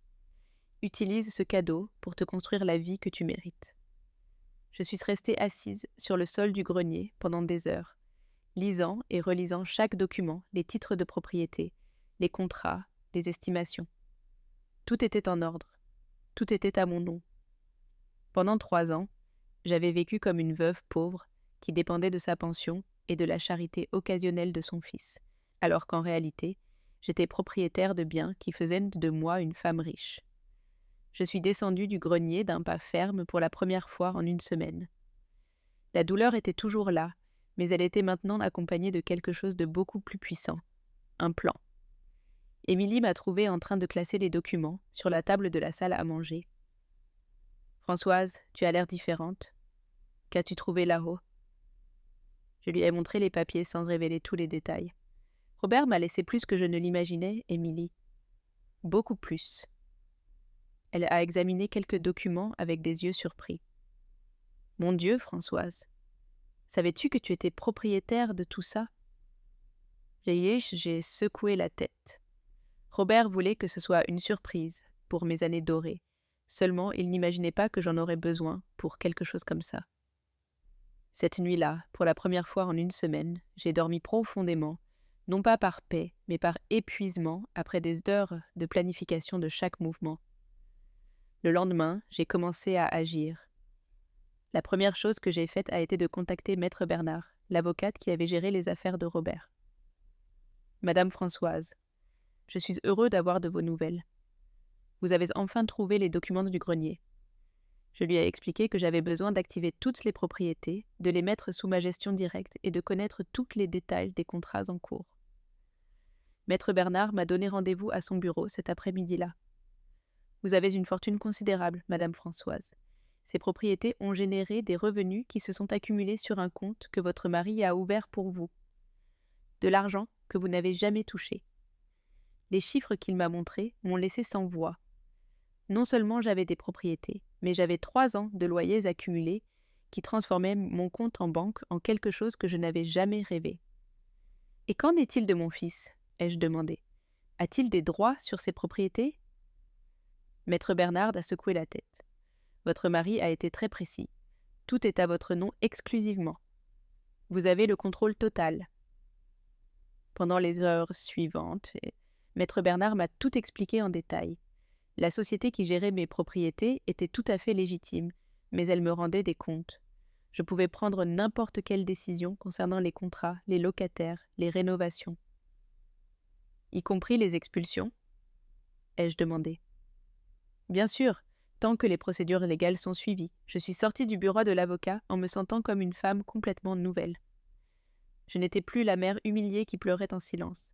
Utilise ce cadeau pour te construire la vie que tu mérites. Je suis restée assise sur le sol du grenier pendant des heures, lisant et relisant chaque document, les titres de propriété, les contrats, les estimations. Tout était en ordre, tout était à mon nom. Pendant 3 ans, j'avais vécu comme une veuve pauvre qui dépendait de sa pension et de la charité occasionnelle de son fils, alors qu'en réalité, j'étais propriétaire de biens qui faisaient de moi une femme riche. Je suis descendue du grenier d'un pas ferme pour la première fois en une semaine. La douleur était toujours là, mais elle était maintenant accompagnée de quelque chose de beaucoup plus puissant, un plan. Émilie m'a trouvée en train de classer les documents sur la table de la salle à manger. « Françoise, tu as l'air différente. Qu'as-tu trouvé là-haut » Je lui ai montré les papiers sans révéler tous les détails. Robert m'a laissé plus que je ne l'imaginais, Émilie. Beaucoup plus. Elle a examiné quelques documents avec des yeux surpris. « Mon Dieu, Françoise, savais-tu que tu étais propriétaire de tout ça » J'ai secoué la tête. Robert voulait que ce soit une surprise pour mes années dorées. Seulement, il n'imaginait pas que j'en aurais besoin pour quelque chose comme ça. Cette nuit-là, pour la première fois en une semaine, j'ai dormi profondément, non pas par paix, mais par épuisement après des heures de planification de chaque mouvement. Le lendemain, j'ai commencé à agir. La première chose que j'ai faite a été de contacter Maître Bernard, l'avocate qui avait géré les affaires de Robert. « Madame Françoise, je suis heureux d'avoir de vos nouvelles. Vous avez enfin trouvé les documents du grenier. » Je lui ai expliqué que j'avais besoin d'activer toutes les propriétés, de les mettre sous ma gestion directe et de connaître tous les détails des contrats en cours. Maître Bernard m'a donné rendez-vous à son bureau cet après-midi-là. « Vous avez une fortune considérable, Madame Françoise. Ces propriétés ont généré des revenus qui se sont accumulés sur un compte que votre mari a ouvert pour vous. De l'argent que vous n'avez jamais touché. Les chiffres qu'il m'a montrés m'ont laissé sans voix. Non seulement j'avais des propriétés, mais j'avais 3 ans de loyers accumulés qui transformaient mon compte en banque en quelque chose que je n'avais jamais rêvé. « Et qu'en est-il de mon fils » ai-je demandé. « A-t-il des droits sur ces propriétés » Maître Bernard a secoué la tête. « Votre mari a été très précis. Tout est à votre nom exclusivement. Vous avez le contrôle total. » Pendant les heures suivantes, Maître Bernard m'a tout expliqué en détail. La société qui gérait mes propriétés était tout à fait légitime, mais elle me rendait des comptes. Je pouvais prendre n'importe quelle décision concernant les contrats, les locataires, les rénovations. « Y compris les expulsions » ai-je demandé. « Bien sûr, tant que les procédures légales sont suivies. Je suis sortie du bureau de l'avocat en me sentant comme une femme complètement nouvelle. Je n'étais plus la mère humiliée qui pleurait en silence.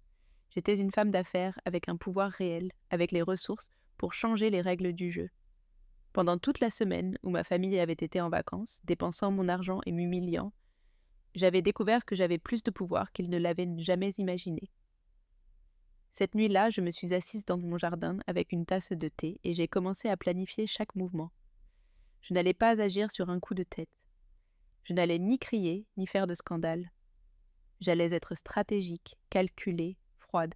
J'étais une femme d'affaires avec un pouvoir réel, avec les ressources pour changer les règles du jeu. Pendant toute la semaine où ma famille avait été en vacances, dépensant mon argent et m'humiliant, j'avais découvert que j'avais plus de pouvoir qu'ils ne l'avaient jamais imaginé. Cette nuit-là, je me suis assise dans mon jardin avec une tasse de thé et j'ai commencé à planifier chaque mouvement. Je n'allais pas agir sur un coup de tête. Je n'allais ni crier, ni faire de scandale. J'allais être stratégique, calculée, froide.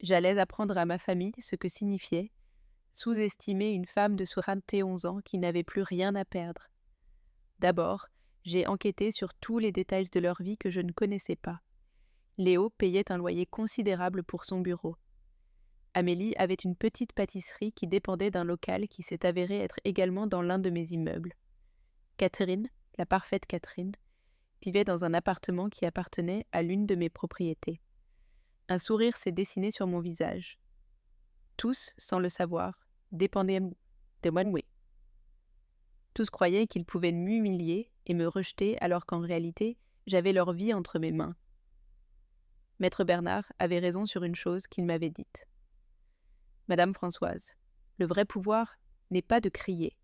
J'allais apprendre à ma famille ce que signifiait sous-estimer une femme de 71 ans qui n'avait plus rien à perdre. D'abord, j'ai enquêté sur tous les détails de leur vie que je ne connaissais pas. Léo payait un loyer considérable pour son bureau. Amélie avait une petite pâtisserie qui dépendait d'un local qui s'est avéré être également dans l'un de mes immeubles. Catherine, la parfaite Catherine, vivait dans un appartement qui appartenait à l'une de mes propriétés. Un sourire s'est dessiné sur mon visage. Tous, sans le savoir, dépendaient de moi. Tous croyaient qu'ils pouvaient m'humilier et me rejeter alors qu'en réalité, J'avais leur vie entre mes mains. Maître Bernard avait raison sur une chose qu'il m'avait dite. Madame Françoise, le vrai pouvoir n'est pas de crier,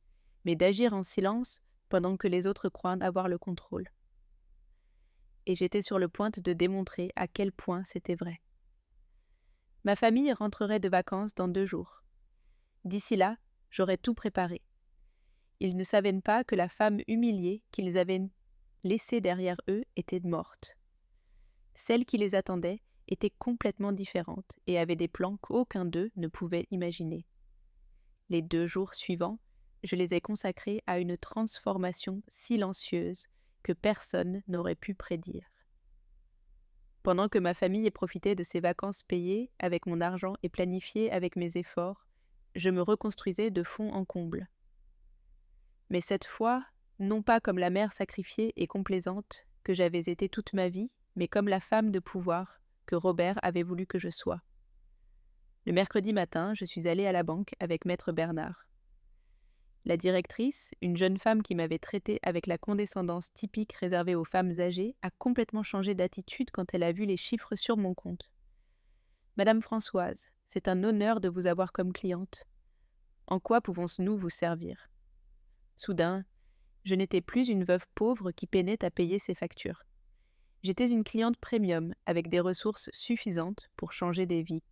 mais d'agir en silence pendant que les autres croient avoir le contrôle. Et j'étais sur le point de démontrer à quel point c'était vrai. Ma famille rentrerait de vacances dans 2 jours. D'ici là, j'aurais tout préparé. Ils ne savaient pas que la femme humiliée qu'ils avaient laissée derrière eux était morte. Celle qui les attendait était complètement différente et avait des plans qu'aucun d'eux ne pouvait imaginer. Les 2 jours suivants, je les ai consacrés à une transformation silencieuse que personne n'aurait pu prédire. Pendant que ma famille profitait de ses vacances payées avec mon argent et planifiées avec mes efforts, je me reconstruisais de fond en comble. Mais cette fois, non pas comme la mère sacrifiée et complaisante que j'avais été toute ma vie, mais comme la femme de pouvoir que Robert avait voulu que je sois. Le mercredi matin, je suis allée à la banque avec Maître Bernard. La directrice, une jeune femme qui m'avait traitée avec la condescendance typique réservée aux femmes âgées, a complètement changé d'attitude quand elle a vu les chiffres sur mon compte. « Madame Françoise, c'est un honneur de vous avoir comme cliente. En quoi pouvons-nous vous servir ?» Soudain, je n'étais plus une veuve pauvre qui peinait à payer ses factures. J'étais une cliente premium avec des ressources suffisantes pour changer des vies.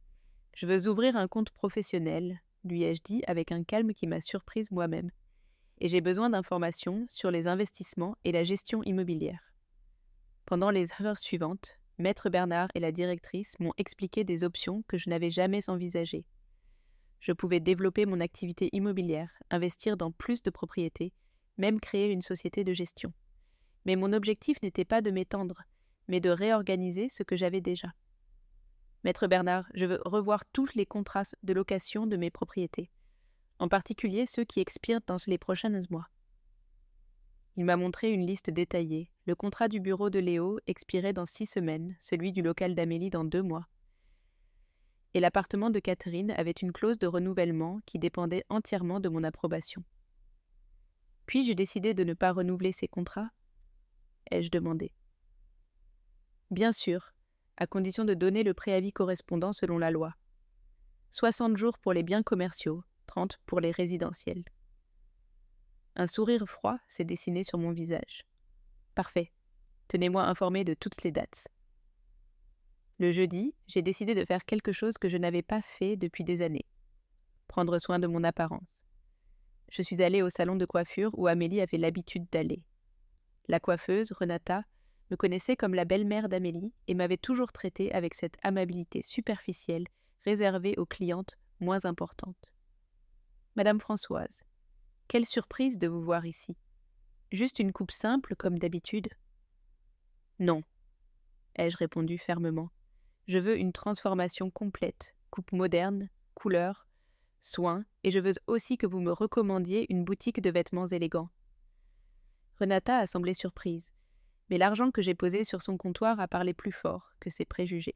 « Je veux ouvrir un compte professionnel », lui ai-je dit avec un calme qui m'a surprise moi-même. « Et j'ai besoin d'informations sur les investissements et la gestion immobilière. » Pendant les heures suivantes, Maître Bernard et la directrice m'ont expliqué des options que je n'avais jamais envisagées. Je pouvais développer mon activité immobilière, investir dans plus de propriétés, même créer une société de gestion. Mais mon objectif n'était pas de m'étendre, mais de réorganiser ce que j'avais déjà. Maître Bernard, je veux revoir tous les contrats de location de mes propriétés, en particulier ceux qui expirent dans les prochains mois. Il m'a montré une liste détaillée. Le contrat du bureau de Léo expirait dans 6 semaines, celui du local d'Amélie dans 2 mois. Et l'appartement de Catherine avait une clause de renouvellement qui dépendait entièrement de mon approbation. Puis-je décider de ne pas renouveler ces contrats ? Ai-je demandé. Bien sûr, à condition de donner le préavis correspondant selon la loi. 60 jours pour les biens commerciaux, 30 pour les résidentiels. Un sourire froid s'est dessiné sur mon visage. Parfait. Tenez-moi informé de toutes les dates. Le jeudi, j'ai décidé de faire quelque chose que je n'avais pas fait depuis des années. Prendre soin de mon apparence. Je suis allée au salon de coiffure où Amélie avait l'habitude d'aller. La coiffeuse, Renata, me connaissait comme la belle-mère d'Amélie et m'avait toujours traitée avec cette amabilité superficielle réservée aux clientes moins importantes. « Madame Françoise, quelle surprise de vous voir ici. Juste une coupe simple comme d'habitude ?»« Non, » ai-je répondu fermement. « Je veux une transformation complète, coupe moderne, couleur, soin, et je veux aussi que vous me recommandiez une boutique de vêtements élégants. » Renata a semblé surprise, mais l'argent que j'ai posé sur son comptoir a parlé plus fort que ses préjugés.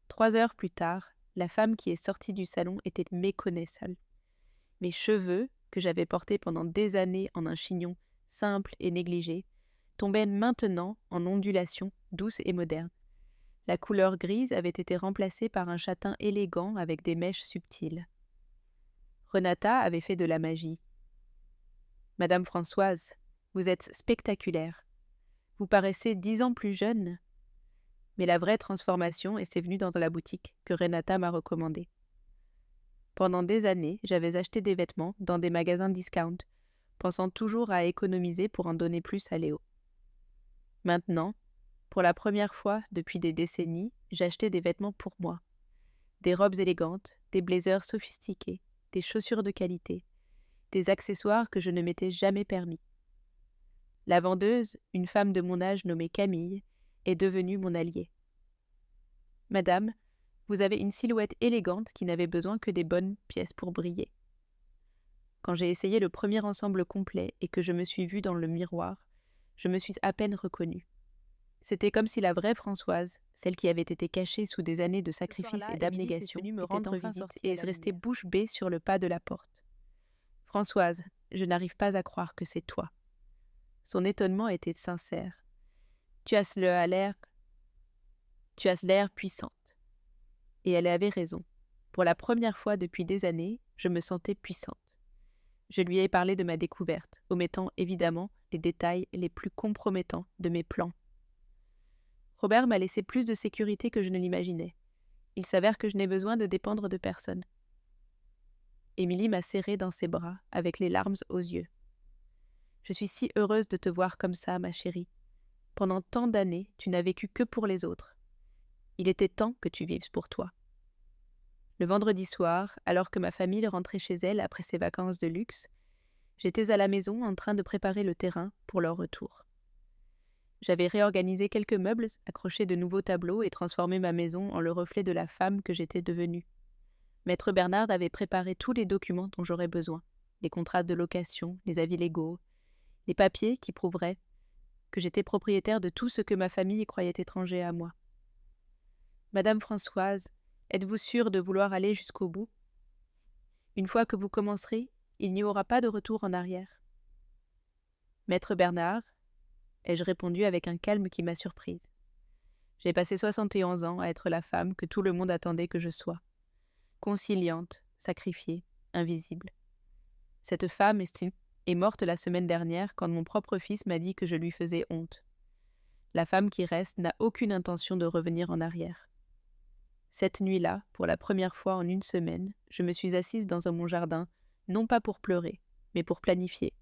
3 heures plus tard, la femme qui est sortie du salon était méconnaissable. Mes cheveux, que j'avais portés pendant des années en un chignon simple et négligé, tombaient maintenant en ondulations douces et modernes. La couleur grise avait été remplacée par un châtain élégant avec des mèches subtiles. Renata avait fait de la magie. « Madame Françoise, vous êtes spectaculaire. Vous paraissez 10 ans plus jeune. » Mais la vraie transformation est venue dans la boutique que Renata m'a recommandée. Pendant des années, j'avais acheté des vêtements dans des magasins discount, pensant toujours à économiser pour en donner plus à Léo. Maintenant, pour la première fois depuis des décennies, j'achetais des vêtements pour moi. Des robes élégantes, des blazers sophistiqués, des chaussures de qualité, des accessoires que je ne m'étais jamais permis. La vendeuse, une femme de mon âge nommée Camille, est devenue mon alliée. « Madame, vous avez une silhouette élégante qui n'avait besoin que des bonnes pièces pour briller. » Quand j'ai essayé le premier ensemble complet et que je me suis vue dans le miroir, je me suis à peine reconnue. C'était comme si la vraie Françoise, celle qui avait été cachée sous des années de sacrifice et d'abnégation, était enfin sortie et est restée bouche bée sur le pas de la porte. « Françoise, je n'arrive pas à croire que c'est toi. » Son étonnement était sincère. Tu as l'air puissante. » Et elle avait raison. Pour la première fois depuis des années, je me sentais puissante. Je lui ai parlé de ma découverte, omettant évidemment les détails les plus compromettants de mes plans. Robert m'a laissé plus de sécurité que je ne l'imaginais. Il s'avère que je n'ai besoin de dépendre de personne. Émilie m'a serrée dans ses bras, avec les larmes aux yeux. Je suis si heureuse de te voir comme ça, ma chérie. Pendant tant d'années, tu n'as vécu que pour les autres. Il était temps que tu vives pour toi. Le vendredi soir, alors que ma famille rentrait chez elle après ses vacances de luxe, j'étais à la maison en train de préparer le terrain pour leur retour. J'avais réorganisé quelques meubles, accroché de nouveaux tableaux et transformé ma maison en le reflet de la femme que j'étais devenue. Maître Bernard avait préparé tous les documents dont j'aurais besoin, les contrats de location, les avis légaux, les papiers qui prouveraient que j'étais propriétaire de tout ce que ma famille croyait étranger à moi. « Madame Françoise, êtes-vous sûre de vouloir aller jusqu'au bout ? Une fois que vous commencerez, il n'y aura pas de retour en arrière. » Maître Bernard, ai-je répondu avec un calme qui m'a surprise. J'ai passé 71 ans à être la femme que tout le monde attendait que je sois. Conciliante, sacrifiée, invisible. Cette femme est morte la semaine dernière quand mon propre fils m'a dit que je lui faisais honte. La femme qui reste n'a aucune intention de revenir en arrière. Cette nuit-là, pour la première fois en une semaine, je me suis assise dans mon jardin, non pas pour pleurer, mais pour planifier.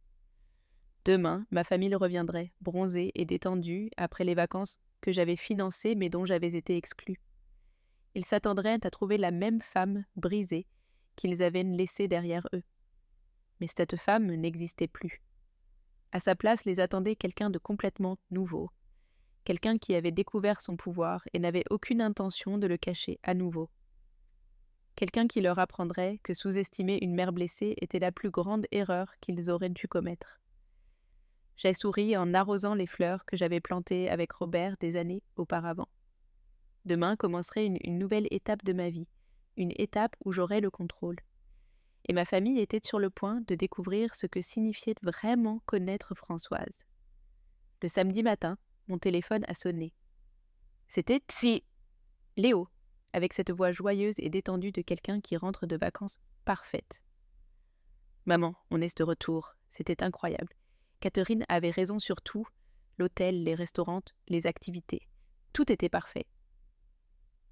Demain, ma famille reviendrait, bronzée et détendue, après les vacances que j'avais financées mais dont j'avais été exclue. Ils s'attendraient à trouver la même femme brisée qu'ils avaient laissée derrière eux. Mais cette femme n'existait plus. À sa place les attendait quelqu'un de complètement nouveau, quelqu'un qui avait découvert son pouvoir et n'avait aucune intention de le cacher à nouveau. Quelqu'un qui leur apprendrait que sous-estimer une mère blessée était la plus grande erreur qu'ils auraient dû commettre. J'ai souri en arrosant les fleurs que j'avais plantées avec Robert des années auparavant. Demain commencerait une nouvelle étape de ma vie, une étape où j'aurais le contrôle. Et ma famille était sur le point de découvrir ce que signifiait vraiment connaître Françoise. Le samedi matin, mon téléphone a sonné. C'était Léo, avec cette voix joyeuse et détendue de quelqu'un qui rentre de vacances parfaite. « Maman, on est de retour. C'était incroyable. Catherine avait raison sur tout, l'hôtel, les restaurants, les activités. Tout était parfait. »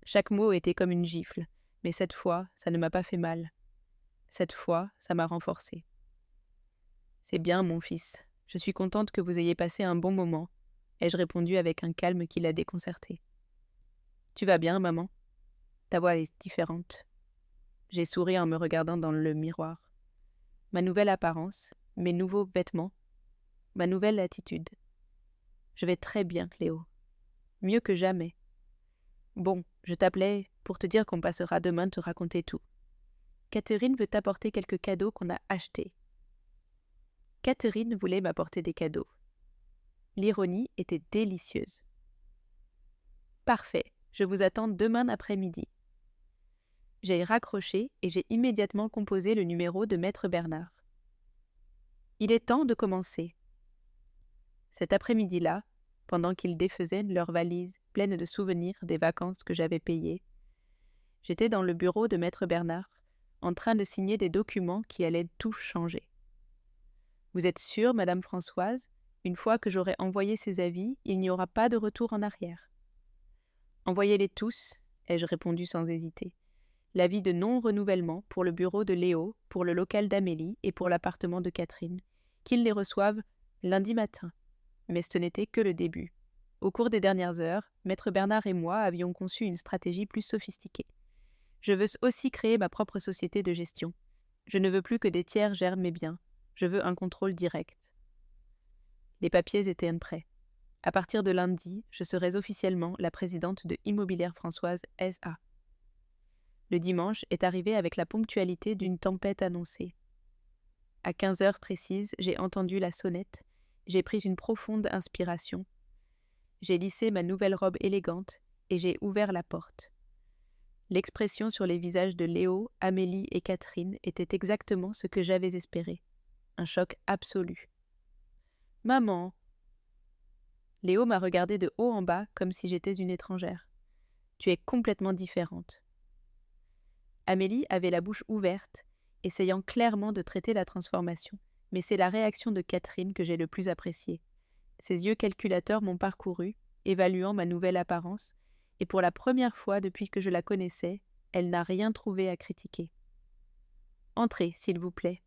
Chaque mot était comme une gifle, mais cette fois, ça ne m'a pas fait mal. Cette fois, ça m'a renforcée. « C'est bien, mon fils. Je suis contente que vous ayez passé un bon moment, » ai-je répondu avec un calme qui l'a déconcerté. « Tu vas bien, maman ? Ta voix est différente. » J'ai souri en me regardant dans le miroir. Ma nouvelle apparence, mes nouveaux vêtements, ma nouvelle attitude. Je vais très bien, Cléo. Mieux que jamais. Bon, je t'appelais pour te dire qu'on passera demain te raconter tout. Catherine veut t'apporter quelques cadeaux qu'on a achetés. Catherine voulait m'apporter des cadeaux. L'ironie était délicieuse. Parfait, je vous attends demain après-midi. J'ai raccroché et j'ai immédiatement composé le numéro de Maître Bernard. Il est temps de commencer. Cet après-midi-là, pendant qu'ils défaisaient leurs valises pleines de souvenirs des vacances que j'avais payées, j'étais dans le bureau de Maître Bernard, en train de signer des documents qui allaient tout changer. « Vous êtes sûre, Madame Françoise, une fois que j'aurai envoyé ces avis, il n'y aura pas de retour en arrière. » « Envoyez-les tous, » ai-je répondu sans hésiter. L'avis de non-renouvellement pour le bureau de Léo, pour le local d'Amélie et pour l'appartement de Catherine, qu'ils les reçoivent lundi matin. Mais ce n'était que le début. Au cours des dernières heures, Maître Bernard et moi avions conçu une stratégie plus sophistiquée. Je veux aussi créer ma propre société de gestion. Je ne veux plus que des tiers gèrent mes biens. Je veux un contrôle direct. Les papiers étaient prêts. À partir de lundi, je serai officiellement la présidente de Immobilière Françoise S.A. Le dimanche est arrivé avec la ponctualité d'une tempête annoncée. À 15 heures précises, j'ai entendu la sonnette, j'ai pris une profonde inspiration. J'ai lissé ma nouvelle robe élégante et j'ai ouvert la porte. L'expression sur les visages de Léo, Amélie et Catherine était exactement ce que j'avais espéré. Un choc absolu. « Maman !» Léo m'a regardée de haut en bas comme si j'étais une étrangère. Tu es complètement différente. Amélie avait la bouche ouverte, essayant clairement de traiter la transformation, mais c'est la réaction de Catherine que j'ai le plus appréciée. Ses yeux calculateurs m'ont parcouru, évaluant ma nouvelle apparence, et pour la première fois depuis que je la connaissais, elle n'a rien trouvé à critiquer. « Entrez, s'il vous plaît »,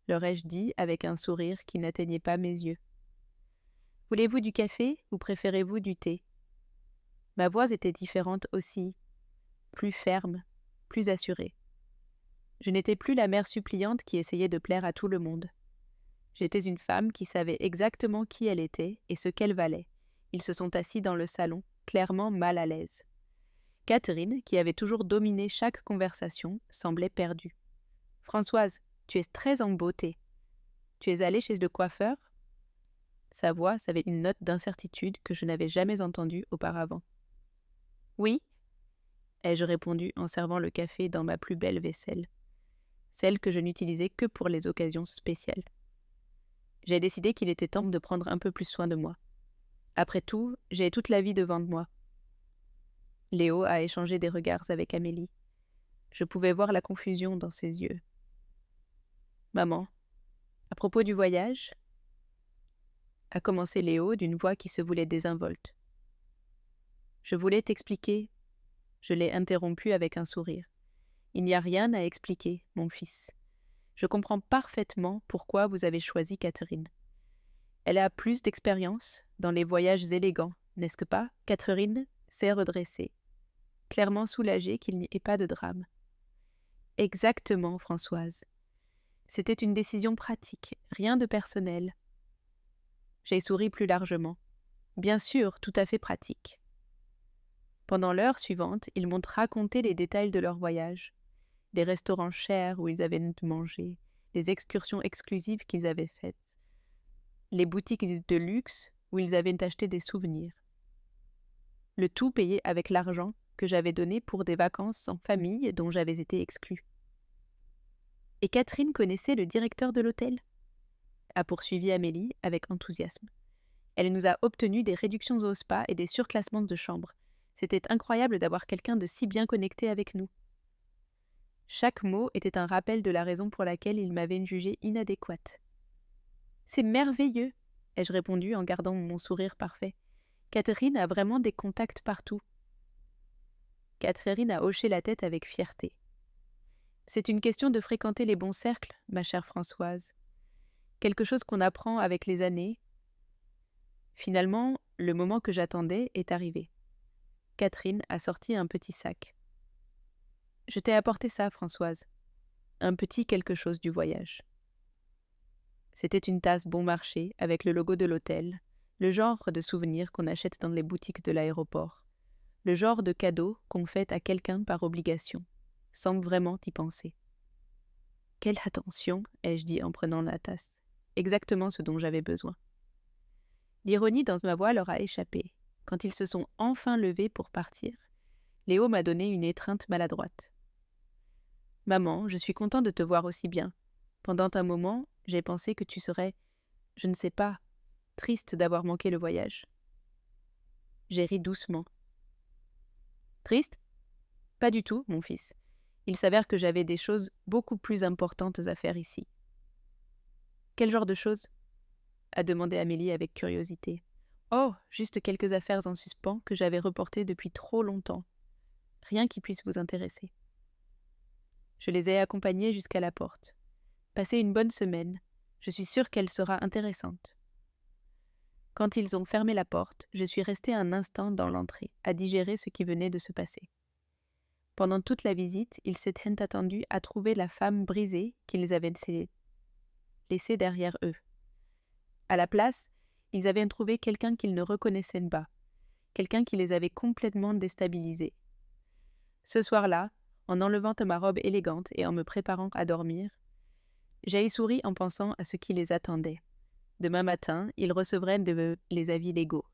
leur ai-je dit avec un sourire qui n'atteignait pas mes yeux. « Voulez-vous du café ou préférez-vous du thé ?» Ma voix était différente aussi, plus ferme, plus assurée. Je n'étais plus la mère suppliante qui essayait de plaire à tout le monde. J'étais une femme qui savait exactement qui elle était et ce qu'elle valait. Ils se sont assis dans le salon, clairement mal à l'aise. Catherine, qui avait toujours dominé chaque conversation, semblait perdue. « Françoise, tu es très en beauté. Tu es allée chez le coiffeur ?» Sa voix avait une note d'incertitude que je n'avais jamais entendue auparavant. « Oui » ai-je répondu en servant le café dans ma plus belle vaisselle, celle que je n'utilisais que pour les occasions spéciales. J'ai décidé qu'il était temps de prendre un peu plus soin de moi. Après tout, j'ai toute la vie devant moi. Léo a échangé des regards avec Amélie. Je pouvais voir la confusion dans ses yeux. « Maman, à propos du voyage ?» a commencé Léo d'une voix qui se voulait désinvolte. « Je voulais t'expliquer. » Je l'ai interrompu avec un sourire. « Il n'y a rien à expliquer, mon fils. Je comprends parfaitement pourquoi vous avez choisi Catherine. Elle a plus d'expérience dans les voyages élégants, n'est-ce pas ?» Catherine s'est redressée, clairement soulagée qu'il n'y ait pas de drame. « Exactement, Françoise. C'était une décision pratique, rien de personnel. » J'ai souri plus largement. « Bien sûr, tout à fait pratique. » Pendant l'heure suivante, ils m'ont raconté les détails de leur voyage. Les restaurants chers où ils avaient mangé, les excursions exclusives qu'ils avaient faites, les boutiques de luxe où ils avaient acheté des souvenirs. Le tout payé avec l'argent que j'avais donné pour des vacances en famille dont j'avais été exclue. « Et Catherine connaissait le directeur de l'hôtel ?» a poursuivi Amélie avec enthousiasme. « Elle nous a obtenu des réductions au spa et des surclassements de chambres. C'était incroyable d'avoir quelqu'un de si bien connecté avec nous. » Chaque mot était un rappel de la raison pour laquelle il m'avait jugée inadéquate. « C'est merveilleux !» ai-je répondu en gardant mon sourire parfait. « Catherine a vraiment des contacts partout. » Catherine a hoché la tête avec fierté. « C'est une question de fréquenter les bons cercles, ma chère Françoise. Quelque chose qu'on apprend avec les années. » Finalement, le moment que j'attendais est arrivé. Catherine a sorti un petit sac. « Je t'ai apporté ça, Françoise. Un petit quelque chose du voyage. » C'était une tasse bon marché avec le logo de l'hôtel, le genre de souvenir qu'on achète dans les boutiques de l'aéroport, le genre de cadeau qu'on fait à quelqu'un par obligation, sans vraiment y penser. « Quelle attention !» ai-je dit en prenant la tasse. Exactement ce dont j'avais besoin. L'ironie dans ma voix leur a échappé. Quand ils se sont enfin levés pour partir, Léo m'a donné une étreinte maladroite. « Maman, je suis content de te voir aussi bien. Pendant un moment, j'ai pensé que tu serais, je ne sais pas, triste d'avoir manqué le voyage. » J'ai ri doucement. « Triste ? Pas du tout, mon fils. Il s'avère que j'avais des choses beaucoup plus importantes à faire ici. »« Quel genre de choses ?» a demandé Amélie avec curiosité. « Oh, juste quelques affaires en suspens que j'avais reportées depuis trop longtemps. Rien qui puisse vous intéresser. » Je les ai accompagnés jusqu'à la porte. Passez une bonne semaine. Je suis sûre qu'elle sera intéressante. Quand ils ont fermé la porte, je suis restée un instant dans l'entrée, à digérer ce qui venait de se passer. Pendant toute la visite, ils s'étaient attendus à trouver la femme brisée qu'ils avaient laissée derrière eux. À la place, ils avaient trouvé quelqu'un qu'ils ne reconnaissaient pas, quelqu'un qui les avait complètement déstabilisés. Ce soir-là, en enlevant ma robe élégante et en me préparant à dormir, j'ai souri en pensant à ce qui les attendait. Demain matin, ils recevraient les avis légaux.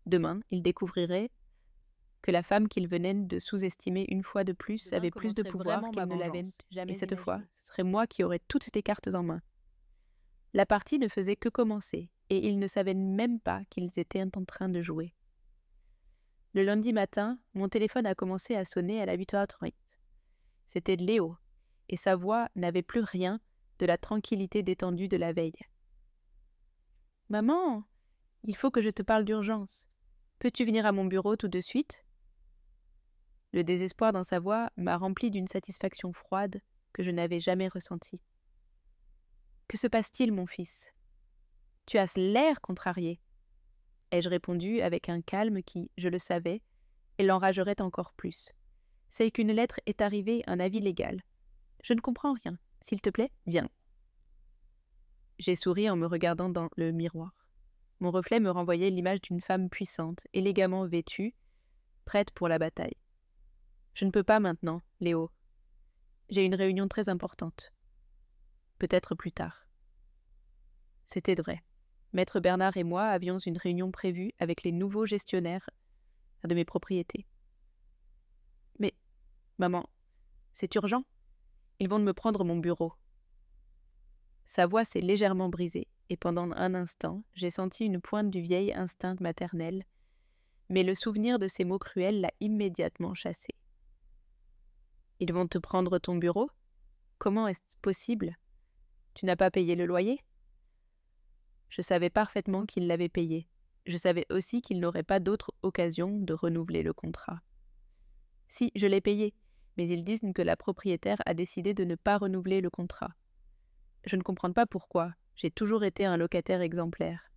Demain, ils découvriraient que la femme qu'ils venaient de sous-estimer une fois de plus avait plus de pouvoir qu'ils ne l'avaient jamais. Et cette fois, ce serait moi qui aurais toutes les cartes en main. La partie ne faisait que commencer, et ils ne savaient même pas qu'ils étaient en train de jouer. Le lundi matin, mon téléphone a commencé à sonner à la 8h30. C'était Léo, et sa voix n'avait plus rien de la tranquillité détendue de la veille. « Maman, il faut que je te parle d'urgence. Peux-tu venir à mon bureau tout de suite ?» Le désespoir dans sa voix m'a rempli d'une satisfaction froide que je n'avais jamais ressentie. « Que se passe-t-il, mon fils ? Tu as l'air contrarié. » ai-je répondu avec un calme qui, je le savais, l'enragerait encore plus. « C'est qu'une lettre est arrivée, un avis légal. Je ne comprends rien. S'il te plaît, viens. » J'ai souri en me regardant dans le miroir. Mon reflet me renvoyait l'image d'une femme puissante, élégamment vêtue, prête pour la bataille. « Je ne peux pas maintenant, Léo. J'ai une réunion très importante. Peut-être plus tard. » C'était vrai. Maître Bernard et moi avions une réunion prévue avec les nouveaux gestionnaires de mes propriétés. « Mais, maman, c'est urgent. Ils vont me prendre mon bureau. » Sa voix s'est légèrement brisée, et pendant un instant, j'ai senti une pointe du vieil instinct maternel, mais le souvenir de ces mots cruels l'a immédiatement chassé. « Ils vont te prendre ton bureau ? Comment est-ce possible ? Tu n'as pas payé le loyer ?» Je savais parfaitement qu'il l'avait payé. Je savais aussi qu'il n'aurait pas d'autre occasion de renouveler le contrat. « Si, je l'ai payé, mais ils disent que la propriétaire a décidé de ne pas renouveler le contrat. Je ne comprends pas pourquoi. J'ai toujours été un locataire exemplaire. »«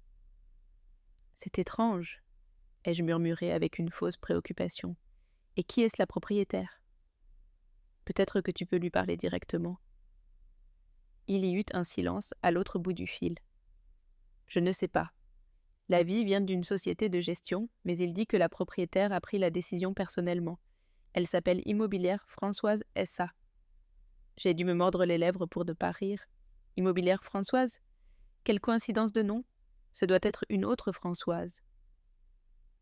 C'est étrange, » ai-je murmuré avec une fausse préoccupation. « Et qui est-ce la propriétaire ? Peut-être que tu peux lui parler directement. » Il y eut un silence à l'autre bout du fil. « Je ne sais pas. L'avis vient d'une société de gestion, mais il dit que la propriétaire a pris la décision personnellement. Elle s'appelle Immobilière Françoise S.A. » J'ai dû me mordre les lèvres pour ne pas rire. « Immobilière Françoise ? Quelle coïncidence de nom ? Ce doit être une autre Françoise. »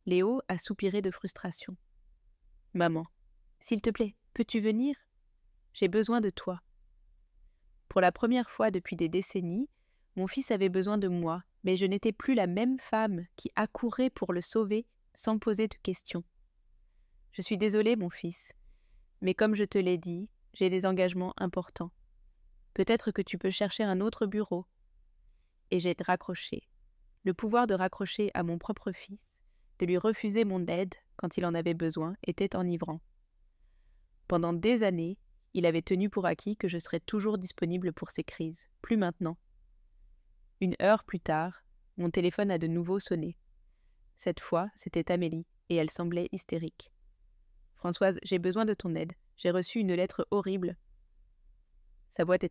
Léo a soupiré de frustration. « Maman, s'il te plaît, peux-tu venir ? J'ai besoin de toi. » Pour la première fois depuis des décennies, mon fils avait besoin de moi, mais je n'étais plus la même femme qui accourait pour le sauver sans poser de questions. « Je suis désolée, mon fils, mais comme je te l'ai dit, j'ai des engagements importants. Peut-être que tu peux chercher un autre bureau. » Et j'ai raccroché. Le pouvoir de raccrocher à mon propre fils, de lui refuser mon aide quand il en avait besoin, était enivrant. Pendant des années, il avait tenu pour acquis que je serais toujours disponible pour ses crises. Plus maintenant. 1 heure plus tard, mon téléphone a de nouveau sonné. Cette fois, c'était Amélie, et elle semblait hystérique. « Françoise, j'ai besoin de ton aide. J'ai reçu une lettre horrible. » Sa voix était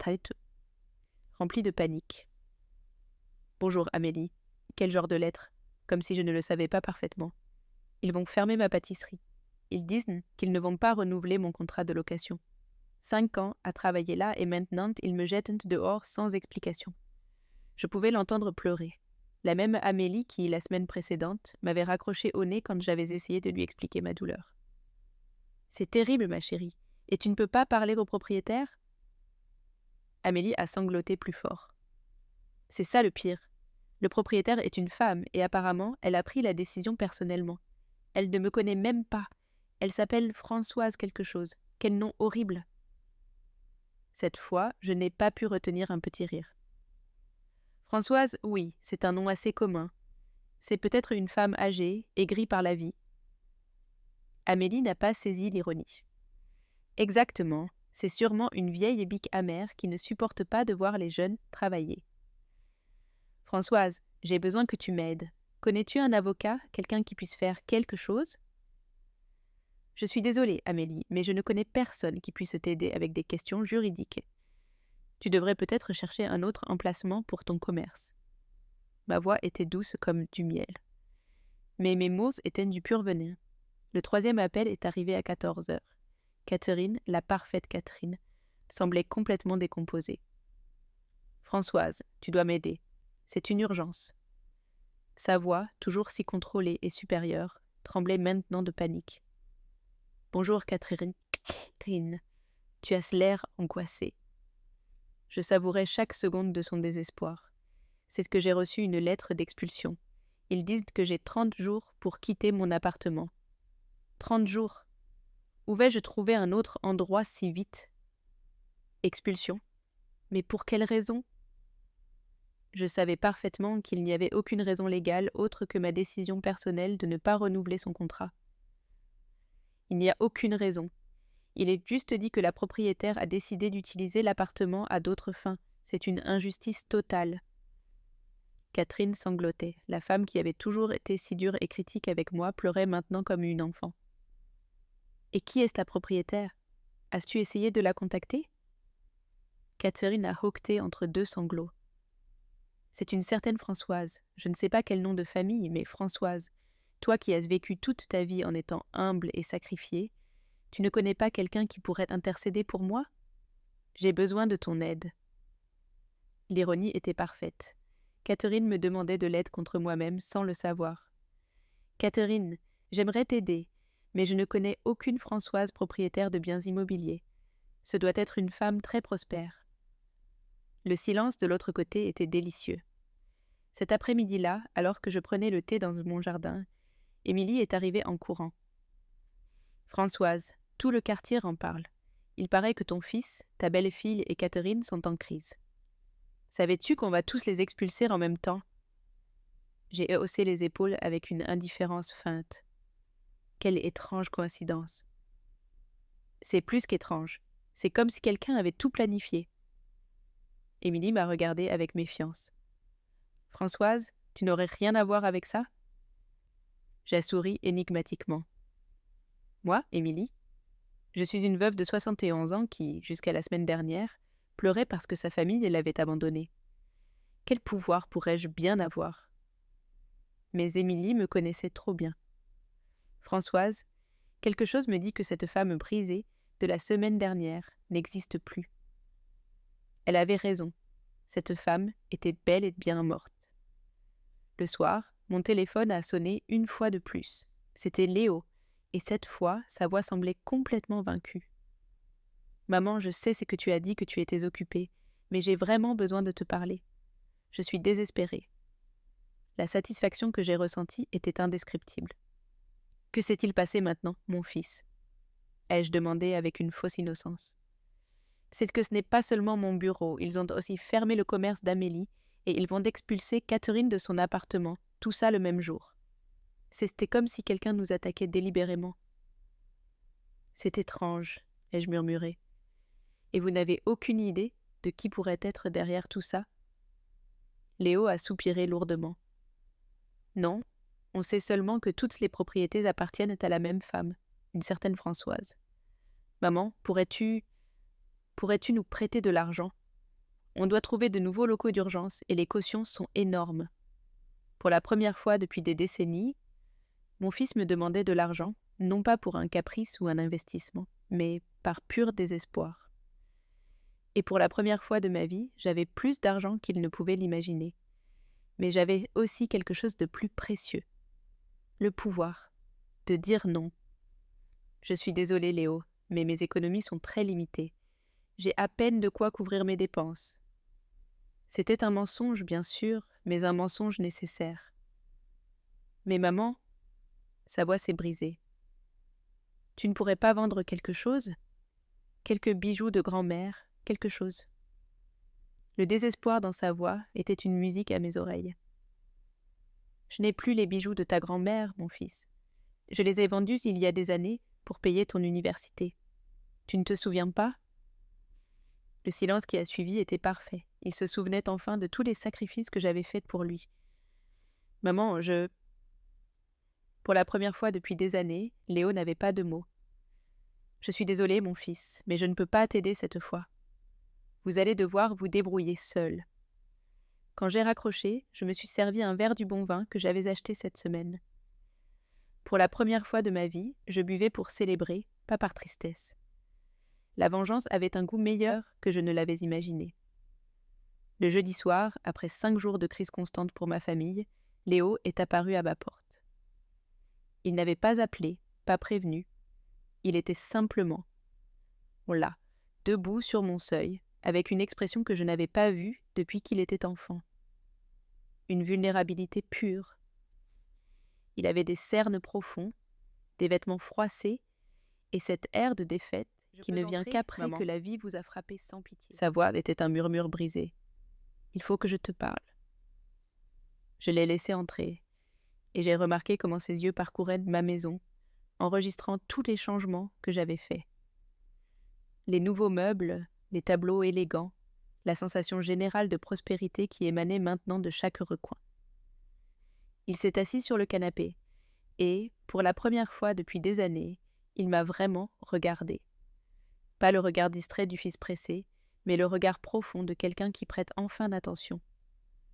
remplie de panique. « Bonjour, Amélie. Quel genre de lettre ? » Comme si je ne le savais pas parfaitement. « Ils vont fermer ma pâtisserie. Ils disent qu'ils ne vont pas renouveler mon contrat de location. 5 ans à travailler là et maintenant ils me jettent dehors sans explication. » Je pouvais l'entendre pleurer. La même Amélie qui, la semaine précédente, m'avait raccroché au nez quand j'avais essayé de lui expliquer ma douleur. « C'est terrible, ma chérie. Et tu ne peux pas parler au propriétaire ?» Amélie a sangloté plus fort. « C'est ça le pire. Le propriétaire est une femme et apparemment, elle a pris la décision personnellement. Elle ne me connaît même pas. Elle s'appelle Françoise quelque chose. Quel nom horrible !» Cette fois, je n'ai pas pu retenir un petit rire. « Françoise, oui, c'est un nom assez commun. C'est peut-être une femme âgée, aigrie par la vie. » Amélie n'a pas saisi l'ironie. « Exactement, c'est sûrement une vieille bique amère qui ne supporte pas de voir les jeunes travailler. »« Françoise, j'ai besoin que tu m'aides. Connais-tu un avocat, quelqu'un qui puisse faire quelque chose ?»« Je suis désolée, Amélie, mais je ne connais personne qui puisse t'aider avec des questions juridiques. Tu devrais peut-être chercher un autre emplacement pour ton commerce. » Ma voix était douce comme du miel. Mais mes mots étaient du pur venin. Le 3e appel est arrivé à 14h. Catherine, la parfaite Catherine, semblait complètement décomposée. « Françoise, tu dois m'aider. C'est une urgence. » Sa voix, toujours si contrôlée et supérieure, tremblait maintenant de panique. « Bonjour, Catherine. Tu as l'air angoissée. » Je savourais chaque seconde de son désespoir. c'est que j'ai reçu une lettre d'expulsion. Ils disent que j'ai 30 jours pour quitter mon appartement. 30 jours. Où vais-je trouver un autre endroit si vite? Expulsion. Mais pour quelle raison? Je savais parfaitement qu'il n'y avait aucune raison légale autre que ma décision personnelle de ne pas renouveler son contrat. Il n'y a aucune raison. Il est juste dit que la propriétaire a décidé d'utiliser l'appartement à d'autres fins. C'est une injustice totale. Catherine sanglotait. La femme qui avait toujours été si dure et critique avec moi pleurait maintenant comme une enfant. Et qui est ta propriétaire? As-tu essayé de la contacter? Catherine a hoqueté entre deux sanglots. C'est une certaine Françoise. Je ne sais pas quel nom de famille, mais Françoise. Toi qui as vécu toute ta vie en étant humble et sacrifiée, tu ne connais pas quelqu'un qui pourrait intercéder pour moi? J'ai besoin de ton aide. L'ironie était parfaite. Catherine me demandait de l'aide contre moi-même sans le savoir. Catherine, j'aimerais t'aider, mais je ne connais aucune Françoise propriétaire de biens immobiliers. Ce doit être une femme très prospère. Le silence de l'autre côté était délicieux. Cet après-midi-là, alors que je prenais le thé dans mon jardin, Émilie est arrivée en courant. Françoise, tout le quartier en parle. Il paraît que ton fils, ta belle-fille et Catherine sont en crise. Savais-tu qu'on va tous les expulser en même temps? J'ai haussé les épaules avec une indifférence feinte. Quelle étrange coïncidence. C'est plus qu'étrange. C'est comme si quelqu'un avait tout planifié. Émilie m'a regardée avec méfiance. Françoise, tu n'aurais rien à voir avec ça? J'ai souri énigmatiquement. Moi, Émilie? Je suis une veuve de 71 ans qui, jusqu'à la semaine dernière, pleurait parce que sa famille l'avait abandonnée. Quel pouvoir pourrais-je bien avoir? Mais Émilie me connaissait trop bien. Françoise, quelque chose me dit que cette femme brisée de la semaine dernière n'existe plus. Elle avait raison. Cette femme était bel et bien morte. Le soir, mon téléphone a sonné une fois de plus. C'était Léo, et cette fois, sa voix semblait complètement vaincue. « Maman, je sais ce que tu as dit que tu étais occupée, mais j'ai vraiment besoin de te parler. Je suis désespérée. » La satisfaction que j'ai ressentie était indescriptible. « Que s'est-il passé maintenant, mon fils ?» ai-je demandé avec une fausse innocence. « C'est que ce n'est pas seulement mon bureau, ils ont aussi fermé le commerce d'Amélie et ils vont expulser Catherine de son appartement, tout ça le même jour. C'était comme si quelqu'un nous attaquait délibérément. »« C'est étrange, » ai-je murmuré. « Et vous n'avez aucune idée de qui pourrait être derrière tout ça ?» Léo a soupiré lourdement. « Non, on sait seulement que toutes les propriétés appartiennent à la même femme, une certaine Françoise. Maman, pourrais-tu nous prêter de l'argent? On doit trouver de nouveaux locaux d'urgence et les cautions sont énormes. Pour la première fois depuis des décennies, mon fils me demandait de l'argent, non pas pour un caprice ou un investissement, mais par pur désespoir. Et pour la première fois de ma vie, j'avais plus d'argent qu'il ne pouvait l'imaginer. Mais j'avais aussi quelque chose de plus précieux. Le pouvoir de dire non. Je suis désolée, Léo, mais mes économies sont très limitées. J'ai à peine de quoi couvrir mes dépenses. C'était un mensonge, bien sûr, mais un mensonge nécessaire. Mais maman, sa voix s'est brisée. Tu ne pourrais pas vendre quelque chose? Quelques bijoux de grand-mère, quelque chose. Le désespoir dans sa voix était une musique à mes oreilles. Je n'ai plus les bijoux de ta grand-mère, mon fils. Je les ai vendus il y a des années pour payer ton université. Tu ne te souviens pas? Le silence qui a suivi était parfait. Il se souvenait enfin de tous les sacrifices que j'avais faits pour lui. Maman, Pour la première fois depuis des années, Léo n'avait pas de mots. Je suis désolée, mon fils, mais je ne peux pas t'aider cette fois. Vous allez devoir vous débrouiller seul. Quand j'ai raccroché, je me suis servi un verre du bon vin que j'avais acheté cette semaine. Pour la première fois de ma vie, je buvais pour célébrer, pas par tristesse. La vengeance avait un goût meilleur que je ne l'avais imaginé. Le jeudi soir, après 5 jours de crise constante pour ma famille, Léo est apparu à ma porte. Il n'avait pas appelé, pas prévenu. Il était simplement là, debout sur mon seuil, avec une expression que je n'avais pas vue depuis qu'il était enfant. une vulnérabilité pure. Il avait des cernes profonds, des vêtements froissés et cet air de défaite qui ne vient qu'après que la vie vous a frappé sans pitié. Sa voix était un murmure brisé. « Il faut que je te parle. » Je l'ai laissé entrer, et j'ai remarqué comment ses yeux parcouraient ma maison, enregistrant tous les changements que j'avais faits. Les nouveaux meubles, les tableaux élégants, la sensation générale de prospérité qui émanait maintenant de chaque recoin. Il s'est assis sur le canapé, et, pour la première fois depuis des années, il m'a vraiment regardé. Pas le regard distrait du fils pressé, mais le regard profond de quelqu'un qui prête enfin attention.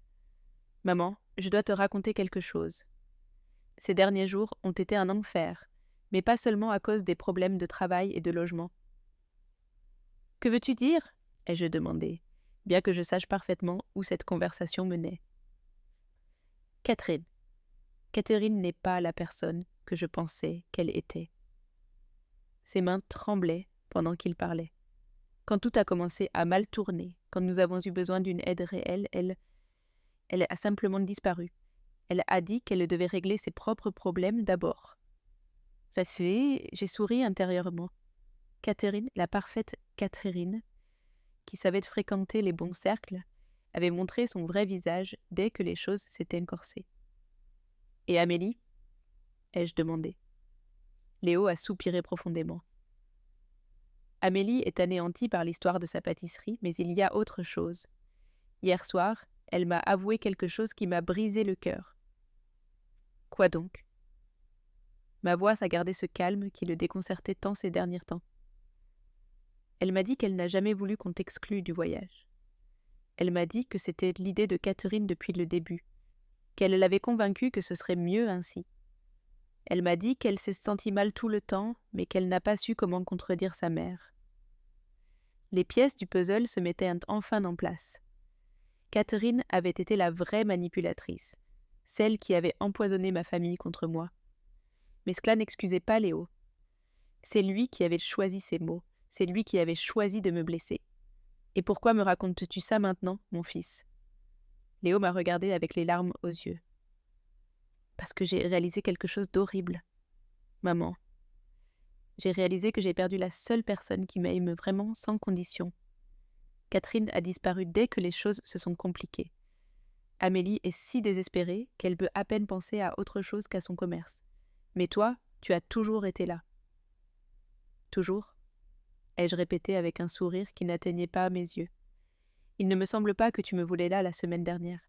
« Maman, je dois te raconter quelque chose. Ces derniers jours ont été un enfer, mais pas seulement à cause des problèmes de travail et de logement. »« Que veux-tu dire ?» ai-je demandé, bien que je sache parfaitement où cette conversation menait. « Catherine. Catherine n'est pas la personne que je pensais qu'elle était. » Ses mains tremblaient pendant qu'il parlait. Quand tout a commencé à mal tourner, quand nous avons eu besoin d'une aide réelle, elle a simplement disparu. Elle a dit qu'elle devait régler ses propres problèmes d'abord. Fascinée, j'ai souri intérieurement. Catherine, la parfaite Catherine, qui savait fréquenter les bons cercles, avait montré son vrai visage dès que les choses s'étaient corsées. « Et Amélie ?» ai-je demandé. Léo a soupiré profondément. Amélie est anéantie par l'histoire de sa pâtisserie, mais il y a autre chose. Hier soir, elle m'a avoué quelque chose qui m'a brisé le cœur. Quoi donc ? Ma voix a gardé ce calme qui le déconcertait tant ces derniers temps. Elle m'a dit qu'elle n'a jamais voulu qu'on t'exclue du voyage. Elle m'a dit que c'était l'idée de Catherine depuis le début, qu'elle l'avait convaincue que ce serait mieux ainsi. Elle m'a dit qu'elle s'est sentie mal tout le temps, mais qu'elle n'a pas su comment contredire sa mère. Les pièces du puzzle se mettaient enfin en place. Catherine avait été la vraie manipulatrice, celle qui avait empoisonné ma famille contre moi. Mais cela n'excusait pas Léo. C'est lui qui avait choisi ces mots, c'est lui qui avait choisi de me blesser. Et pourquoi me racontes-tu ça maintenant, mon fils ? Léo m'a regardé avec les larmes aux yeux. Parce que j'ai réalisé quelque chose d'horrible. Maman, j'ai réalisé que j'ai perdu la seule personne qui m'aime vraiment sans condition. Catherine a disparu dès que les choses se sont compliquées. Amélie est si désespérée qu'elle peut à peine penser à autre chose qu'à son commerce. Mais toi, tu as toujours été là. Toujours ? Ai-je répété avec un sourire qui n'atteignait pas mes yeux. Il ne me semble pas que tu me voulais là la semaine dernière.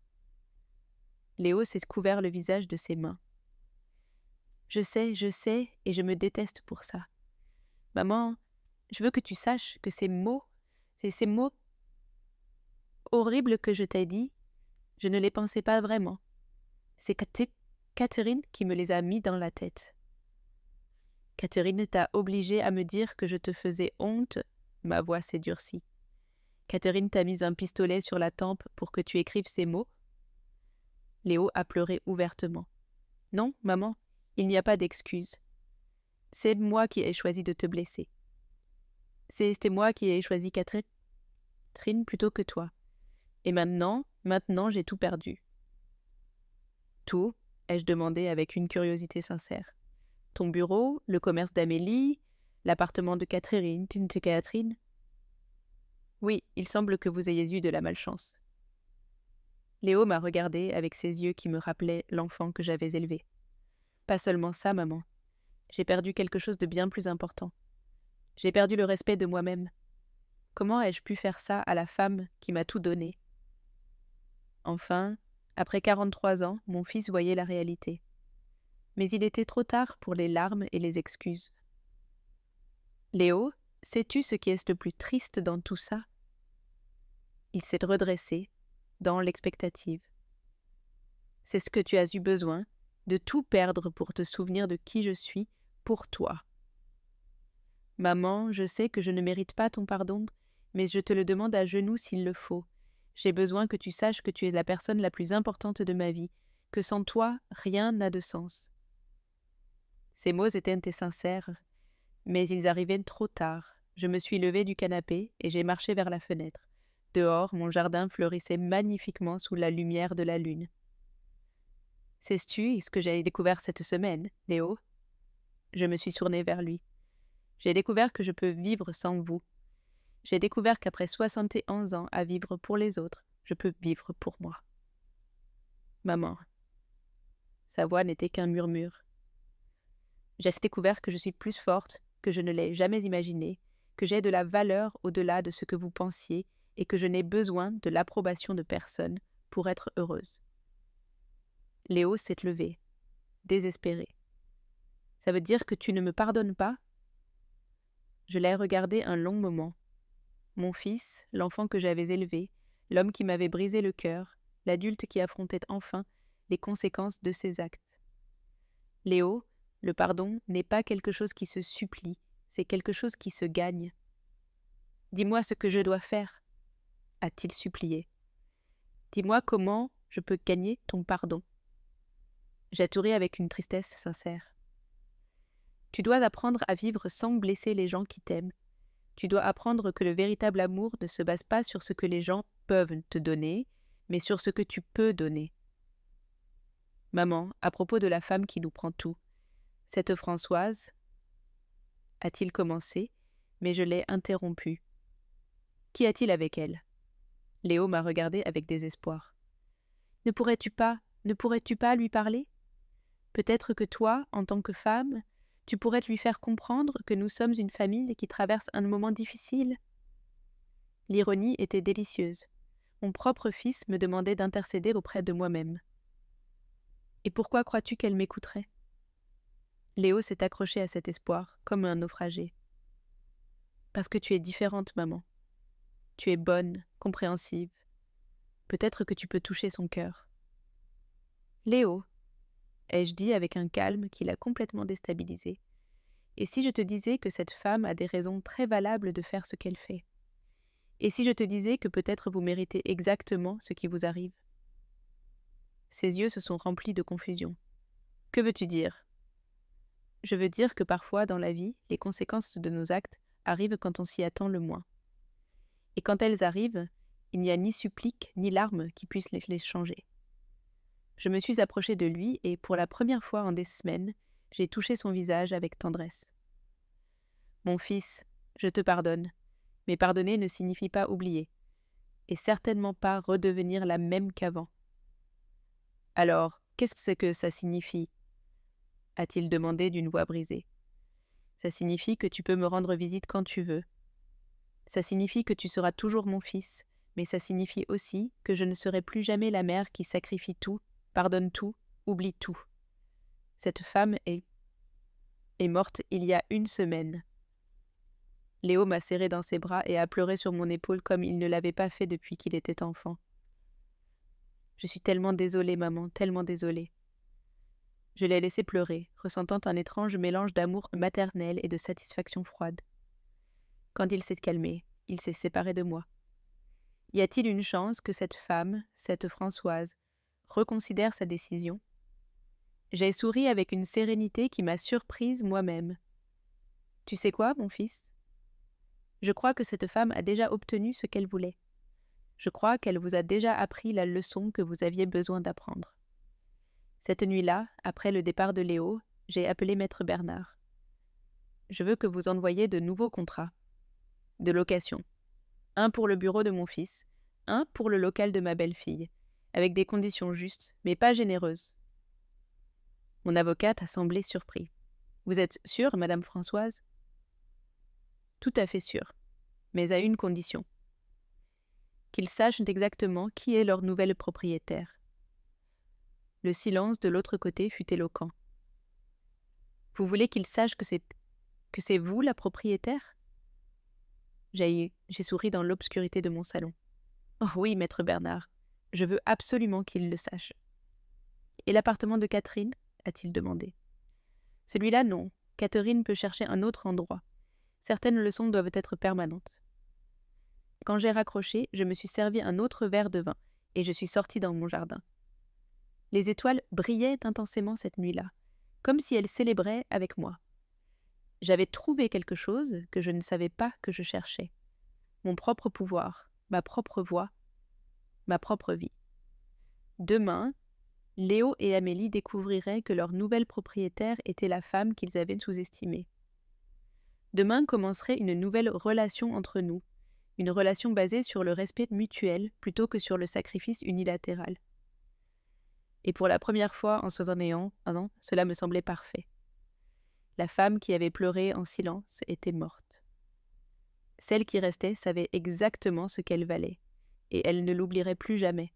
Léo s'est couvert le visage de ses mains. Je sais, et je me déteste pour ça. Maman, je veux que tu saches que ces mots horribles que je t'ai dit, je ne les pensais pas vraiment. C'est Catherine qui me les a mis dans la tête. Catherine t'a obligé à me dire que je te faisais honte, ma voix s'est durcie. Catherine t'a mis un pistolet sur la tempe pour que tu écrives ces mots. Léo a pleuré ouvertement. Non, maman, il n'y a pas d'excuse. C'est moi qui ai choisi de te blesser. C'était moi qui ai choisi Catherine plutôt que toi. Et maintenant, j'ai tout perdu. Tout, ai-je demandé avec une curiosité sincère. Ton bureau, le commerce d'Amélie, l'appartement de Catherine. Oui, il semble que vous ayez eu de la malchance. Léo m'a regardé avec ses yeux qui me rappelaient l'enfant que j'avais élevé. Pas seulement ça, maman. J'ai perdu quelque chose de bien plus important. J'ai perdu le respect de moi-même. Comment ai-je pu faire ça à la femme qui m'a tout donné ? Enfin, après 43 ans, mon fils voyait la réalité. Mais il était trop tard pour les larmes et les excuses. Léo, sais-tu ce qui est le plus triste dans tout ça ? Il s'est redressé, dans l'expectative. C'est ce que tu as eu besoin, de tout perdre pour te souvenir de qui je suis, pour toi. Maman, je sais que je ne mérite pas ton pardon, mais je te le demande à genoux s'il le faut. J'ai besoin que tu saches que tu es la personne la plus importante de ma vie, que sans toi, rien n'a de sens. Ces mots étaient sincères, mais ils arrivaient trop tard. Je me suis levée du canapé et j'ai marché vers la fenêtre. Dehors, mon jardin fleurissait magnifiquement sous la lumière de la lune. Sais-tu ce que j'ai découvert cette semaine, Léo? Je me suis tournée vers lui. J'ai découvert que je peux vivre sans vous. J'ai découvert qu'après 71 ans à vivre pour les autres, je peux vivre pour moi. Maman. Sa voix n'était qu'un murmure. J'ai découvert que je suis plus forte, que je ne l'ai jamais imaginé, que j'ai de la valeur au-delà de ce que vous pensiez et que je n'ai besoin de l'approbation de personne pour être heureuse. Léo s'est levé, désespéré. Ça veut dire que tu ne me pardonnes pas? Je l'ai regardé un long moment. Mon fils, l'enfant que j'avais élevé, l'homme qui m'avait brisé le cœur, l'adulte qui affrontait enfin les conséquences de ses actes. Léo, le pardon n'est pas quelque chose qui se supplie, c'est quelque chose qui se gagne. Dis-moi ce que je dois faire, a-t-il supplié. Dis-moi comment je peux gagner ton pardon. J'ai touré avec une tristesse sincère. Tu dois apprendre à vivre sans blesser les gens qui t'aiment. Tu dois apprendre que le véritable amour ne se base pas sur ce que les gens peuvent te donner, mais sur ce que tu peux donner. Maman, à propos de la femme qui nous prend tout, cette Françoise, a-t-il commencé, mais je l'ai interrompu. Qu'y a-t-il avec elle? Léo m'a regardé avec désespoir. Ne pourrais-tu pas lui parler? Peut-être que toi, en tant que femme, tu pourrais lui faire comprendre que nous sommes une famille qui traverse un moment difficile. L'ironie était délicieuse. Mon propre fils me demandait d'intercéder auprès de moi-même. Et pourquoi crois-tu qu'elle m'écouterait? Léo s'est accroché à cet espoir, comme un naufragé. Parce que tu es différente, maman. Tu es bonne, compréhensive. Peut-être que tu peux toucher son cœur. Léo, ai-je dit avec un calme qui l'a complètement déstabilisé. Et si je te disais que cette femme a des raisons très valables de faire ce qu'elle fait? Et si je te disais que peut-être vous méritez exactement ce qui vous arrive? Ses yeux se sont remplis de confusion. Que veux-tu dire? Je veux dire que parfois, dans la vie, les conséquences de nos actes arrivent quand on s'y attend le moins. Et quand elles arrivent, il n'y a ni supplique ni larmes qui puissent les changer. Je me suis approchée de lui et, pour la première fois en des semaines, j'ai touché son visage avec tendresse. Mon fils, je te pardonne, mais pardonner ne signifie pas oublier, et certainement pas redevenir la même qu'avant. Alors, qu'est-ce que ça signifie? A-t-il demandé d'une voix brisée. Ça signifie que tu peux me rendre visite quand tu veux. Ça signifie que tu seras toujours mon fils, mais ça signifie aussi que je ne serai plus jamais la mère qui sacrifie tout, pardonne tout, oublie tout. Cette femme est morte il y a 1 semaine. Léo m'a serré dans ses bras et a pleuré sur mon épaule comme il ne l'avait pas fait depuis qu'il était enfant. Je suis tellement désolée, maman, tellement désolée. Je l'ai laissé pleurer, ressentant un étrange mélange d'amour maternel et de satisfaction froide. Quand il s'est calmé, il s'est séparé de moi. Y a-t-il une chance que cette femme, cette Françoise, reconsidère sa décision? J'ai souri avec une sérénité qui m'a surprise moi-même. Tu sais quoi, mon fils? Je crois que cette femme a déjà obtenu ce qu'elle voulait. Je crois qu'elle vous a déjà appris la leçon que vous aviez besoin d'apprendre. Cette nuit-là, après le départ de Léo, j'ai appelé Maître Bernard. Je veux que vous envoyiez de nouveaux contrats de location. Un pour le bureau de mon fils, un pour le local de ma belle-fille, avec des conditions justes, mais pas généreuses. Mon avocate a semblé surpris. Vous êtes sûre, Madame Françoise? Tout à fait sûre, mais à une condition. Qu'ils sachent exactement qui est leur nouvelle propriétaire. Le silence de l'autre côté fut éloquent. Vous voulez qu'ils sachent que c'est vous la propriétaire? J'ai souri dans l'obscurité de mon salon. Oh oui, Maître Bernard, je veux absolument qu'ils le sachent. Et l'appartement de Catherine? A-t-il demandé. Celui-là, non. Catherine peut chercher un autre endroit. Certaines leçons doivent être permanentes. Quand j'ai raccroché, je me suis servi un autre verre de vin et je suis sortie dans mon jardin. Les étoiles brillaient intensément cette nuit-là, comme si elles célébraient avec moi. J'avais trouvé quelque chose que je ne savais pas que je cherchais. Mon propre pouvoir, ma propre voix, ma propre vie. Demain, Léo et Amélie découvriraient que leur nouvelle propriétaire était la femme qu'ils avaient sous-estimée. Demain commencerait une nouvelle relation entre nous, une relation basée sur le respect mutuel plutôt que sur le sacrifice unilatéral. Et pour la première fois en 61 ans, cela me semblait parfait. La femme qui avait pleuré en silence était morte. Celle qui restait savait exactement ce qu'elle valait, et elle ne l'oublierait plus jamais.